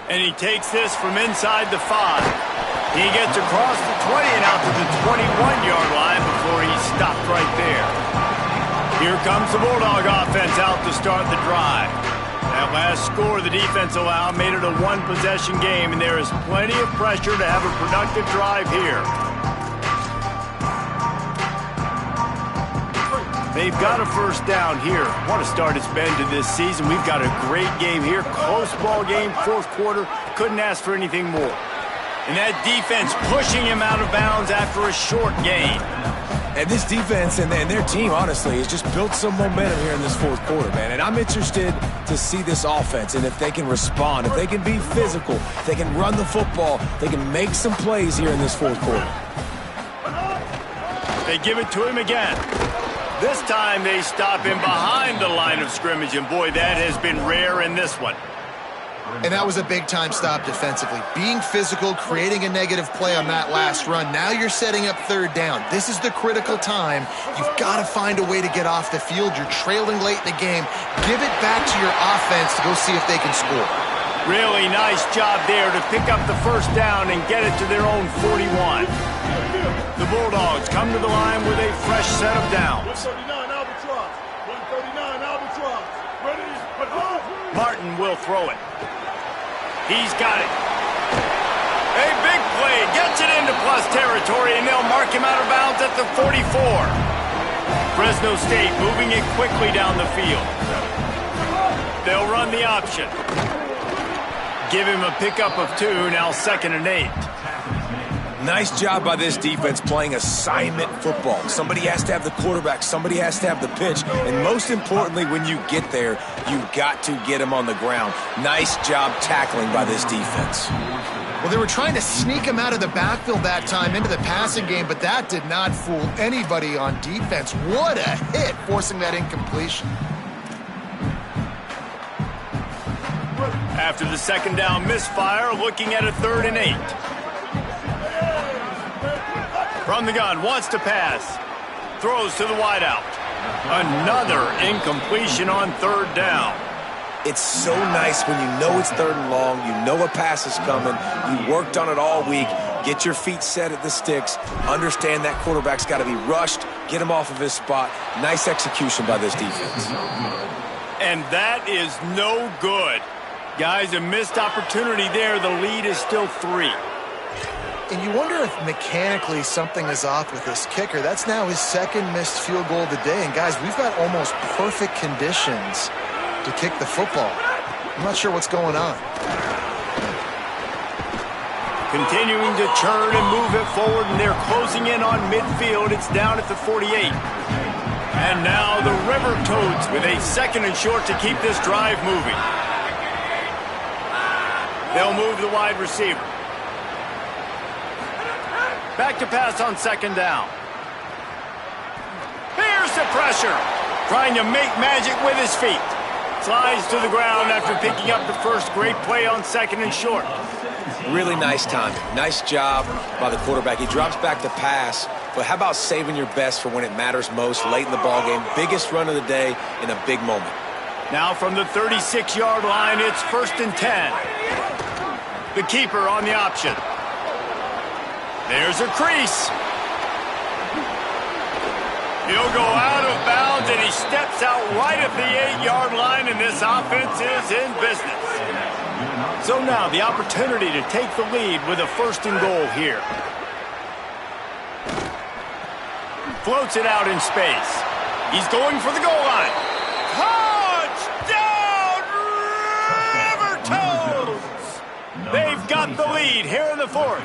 And he takes this from inside the 5. He gets across the 20 and out to the 21-yard line before he's stopped right there. Here comes the Bulldog offense out to start the drive. That last score the defense allowed made it a one-possession game, and there is plenty of pressure to have a productive drive here. They've got a first down here. What a start it's been to this season. We've got a great game here. Close ball game, fourth quarter. Couldn't ask for anything more. And that defense pushing him out of bounds after a short gain. And this defense and their team, honestly, has just built some momentum here in this fourth quarter, man. And I'm interested to see this offense and if they can respond, if they can be physical, if they can run the football, they can make some plays here in this fourth quarter. They give it to him again. This time they stop him behind the line of scrimmage, and boy, that has been rare in this one. And that was a big-time stop defensively. Being physical, creating a negative play on that last run. Now you're setting up third down. This is the critical time. You've got to find a way to get off the field. You're trailing late in the game. Give it back to your offense to go see if they can score. Really nice job there to pick up the first down and get it to their own 41. The Bulldogs come to the line with a fresh set of downs. 139 Albatross. 139 Albatross. Ready? Martin will throw it. He's got it. A big play. Gets it into plus territory, and they'll mark him out of bounds at the 44. Fresno State moving it quickly down the field. They'll run the option. Give him a pickup of 2, now 2nd and 8. Nice job by this defense playing assignment football. Somebody has to have the quarterback. Somebody has to have the pitch. And most importantly, when you get there, you've got to get him on the ground. Nice job tackling by this defense. Well, they were trying to sneak him out of the backfield that time into the passing game, but that did not fool anybody on defense. What a hit, forcing that incompletion. After the second down misfire, looking at a 3rd and 8. From the gun, wants to pass. Throws to the wideout. Another incompletion on 3rd down. It's so nice when you know it's 3rd and long, you know a pass is coming, you worked on it all week, get your feet set at the sticks, understand that quarterback's got to be rushed, get him off of his spot. Nice execution by this defense. And that is no good. Guys, a missed opportunity there. The lead is still 3. And you wonder if mechanically something is off with this kicker. That's now his 2nd missed field goal of the day. And guys, we've got almost perfect conditions to kick the football. I'm not sure what's going on. Continuing to churn and move it forward, and they're closing in on midfield. It's down at the 48. And now the River Toads with a 2nd and short to keep this drive moving. They'll move the wide receiver. Back to pass on 2nd down. Here's the pressure. Trying to make magic with his feet. Slides to the ground after picking up the first. Great play on 2nd and short. Really nice timing. Nice job by the quarterback. He drops back to pass, but how about saving your best for when it matters most late in the ballgame? Biggest run of the day in a big moment. Now from the 36-yard line, it's 1st and 10. The keeper on the option. There's a crease. He'll go out of bounds, and he steps out right at the 8-yard line, and this offense is in business. So now the opportunity to take the lead with a 1st and goal here. Floats it out in space. He's going for the goal line. Touchdown, River Toads! They've got the lead here in the 4th.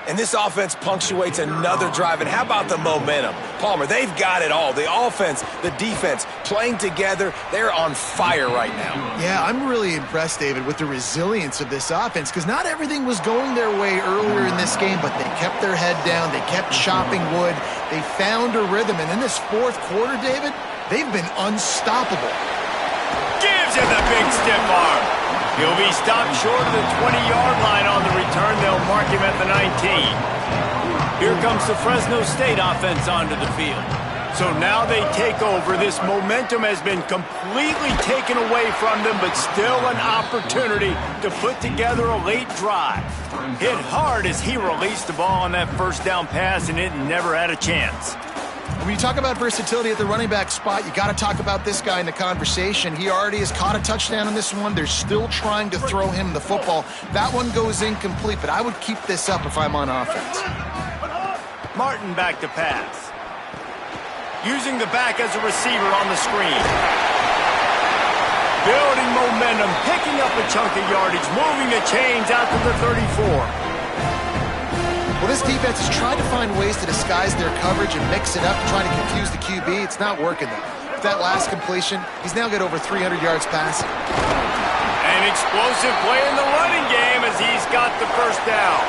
And this offense punctuates another drive. And how about the momentum? Palmer, they've got it all. The offense, the defense, playing together. They're on fire right now. Yeah, I'm really impressed, David, with the resilience of this offense, because not everything was going their way earlier in this game, but they kept their head down. They kept chopping wood. They found a rhythm. And in this 4th quarter, David, they've been unstoppable. Gives him the big stiff arm. He'll be stopped short of the 20-yard line on the return. They'll mark him at the 19. Here comes the Fresno State offense onto the field. So now they take over. This momentum has been completely taken away from them, but still an opportunity to put together a late drive. Hit hard as he released the ball on that 1st down pass, and it never had a chance. When you talk about versatility at the running back spot, you got to talk about this guy in the conversation. He already has caught a touchdown on this one. They're still trying to throw him the football. That one goes incomplete, but I would keep this up if I'm on offense. Martin back to pass. Using the back as a receiver on the screen. Building momentum, picking up a chunk of yardage, moving the chains out to the 34. Well, this defense has tried to find ways to disguise their coverage and mix it up, trying to confuse the QB. It's not working, though. With that last completion, he's now got over 300 yards passing. An explosive play in the running game as he's got the 1st down.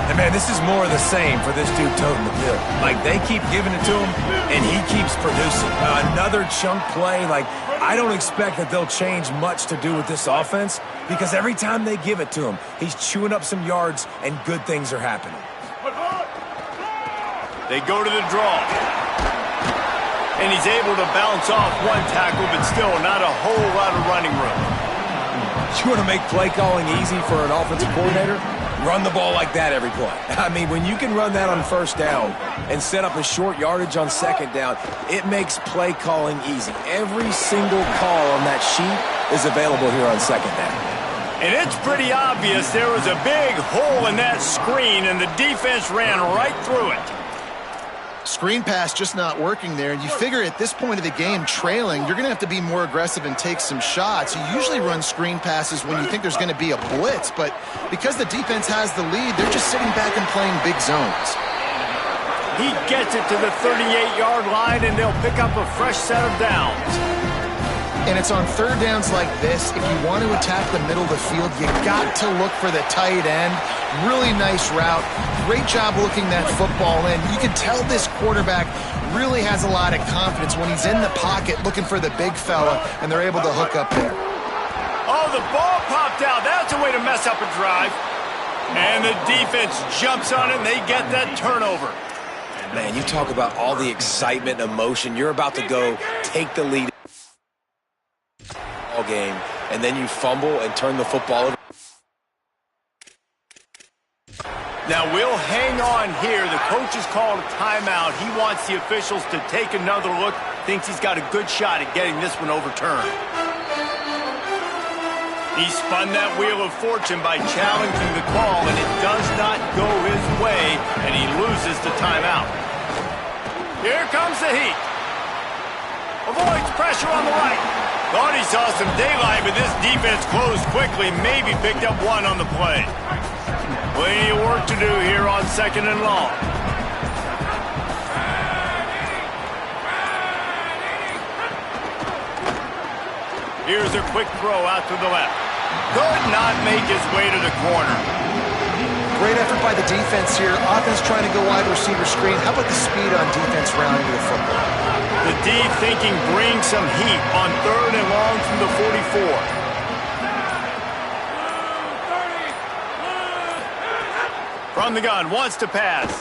And, man, this is more of the same for this dude toting the bill. Like, they keep giving it to him, and he keeps producing. Another chunk play. Like, I don't expect that they'll change much to do with this offense, because every time they give it to him, he's chewing up some yards, and good things are happening. They go to the draw. And he's able to bounce off one tackle, but still not a whole lot of running room. You want to make play calling easy for an offensive coordinator? Run the ball like that every play. I mean, when you can run that on 1st down and set up a short yardage on 2nd down, it makes play calling easy. Every single call on that sheet is available here on 2nd down. And it's pretty obvious there was a big hole in that screen, and the defense ran right through it. Screen pass just not working there. And you figure at this point of the game, trailing, you're going to have to be more aggressive and take some shots. You usually run screen passes when you think there's going to be a blitz, but because the defense has the lead, they're just sitting back and playing big zones. He gets it to the 38-yard line, and they'll pick up a fresh set of downs. And it's on 3rd downs like this. If you want to attack the middle of the field, you got to look for the tight end. Really nice route. Great job looking that football in. You can tell this quarterback really has a lot of confidence when he's in the pocket looking for the big fella, and they're able to hook up there. Oh, the ball popped out. That's a way to mess up a drive. And the defense jumps on it, and they get that turnover. Man, you talk about all the excitement, emotion. You're about to go take the lead game, and then you fumble and turn the football over. Now we'll hang on here. The coach has called a timeout. He wants the officials to take another look. Thinks he's got a good shot at getting this one overturned. He spun that wheel of fortune by challenging the call, and it does not go his way, and he loses the timeout. Here comes the heat. Avoids pressure on the right. Thought he saw some daylight, but this defense closed quickly, maybe picked up one on the play. Plenty of work to do here on 2nd and long. Here's a quick throw out to the left. Could not make his way to the corner. Great effort by the defense here. Offense trying to go wide receiver screen. How about the speed on defense rounding the football? The D thinking brings some heat on 3rd and long from the 44. From the gun, wants to pass.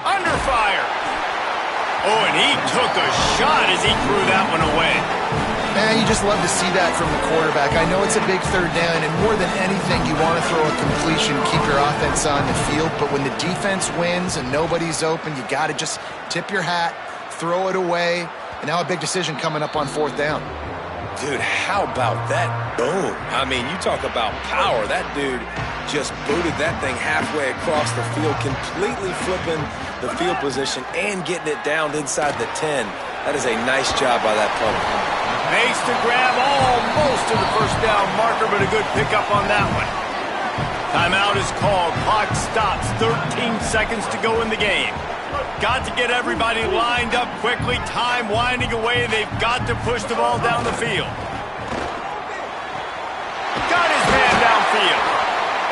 Under fire. Oh, and he took a shot as he threw that one away. Man, you just love to see that from the quarterback. I know it's a big 3rd down, and more than anything, you want to throw a completion, keep your offense on the field. But when the defense wins and nobody's open, you got to just tip your hat, throw it away. And now a big decision coming up on 4th down. Dude, how about that boom? I mean, you talk about power. That dude just booted that thing halfway across the field, completely flipping the field position and getting it down inside the 10. That is a nice job by that punter. Makes to grab almost to the 1st down marker, but a good pickup on that one. Timeout is called. Clock stops. 13 seconds to go in the game. Got to get everybody lined up quickly. Time winding away. They've got to push the ball down the field. Got his man downfield.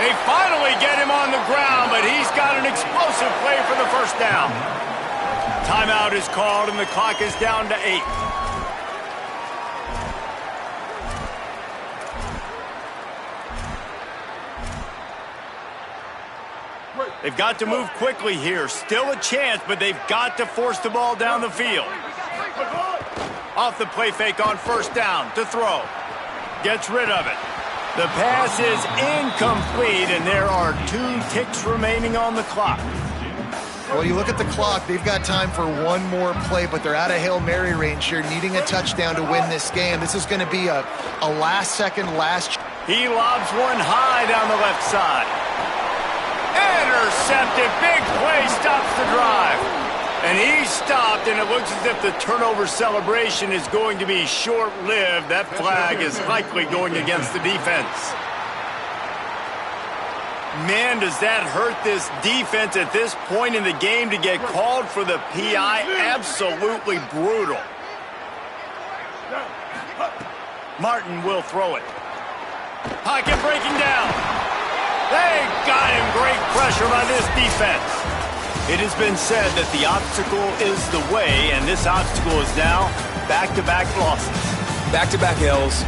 They finally get him on the ground, but he's got an explosive play for the 1st down. Timeout is called, and the clock is down to 8. They've got to move quickly here. Still a chance, but they've got to force the ball down the field. Off the play fake on 1st down to throw. Gets rid of it. The pass is incomplete, and there are 2 ticks remaining on the clock. Well, you look at the clock. They've got time for one more play, but they're out of Hail Mary range here, needing a touchdown to win this game. This is going to be a last-second, He lobs one high down the left side. Intercepted. Big play stops the drive. And he stopped, and it looks as if the turnover celebration is going to be short-lived. That flag is likely going against the defense. Man, does that hurt this defense at this point in the game to get called for the PI? Absolutely brutal. Martin will throw it. Pocket breaking down. They got him. Great pressure by this defense. It has been said that the obstacle is the way, and this obstacle is now back-to-back losses. Back-to-back L's.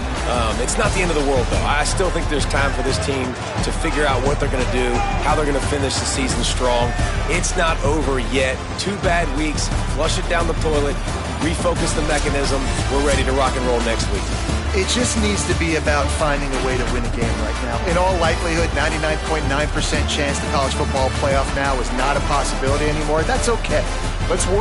It's not the end of the world, though. I still think there's time for this team to figure out what they're going to do, how they're going to finish the season strong. It's not over yet. 2 bad weeks. Flush it down the toilet. Refocus the mechanism. We're ready to rock and roll next week. It just needs to be about finding a way to win a game right now. In all likelihood, 99.9% chance the college football playoff now is not a possibility anymore. That's okay. Let's work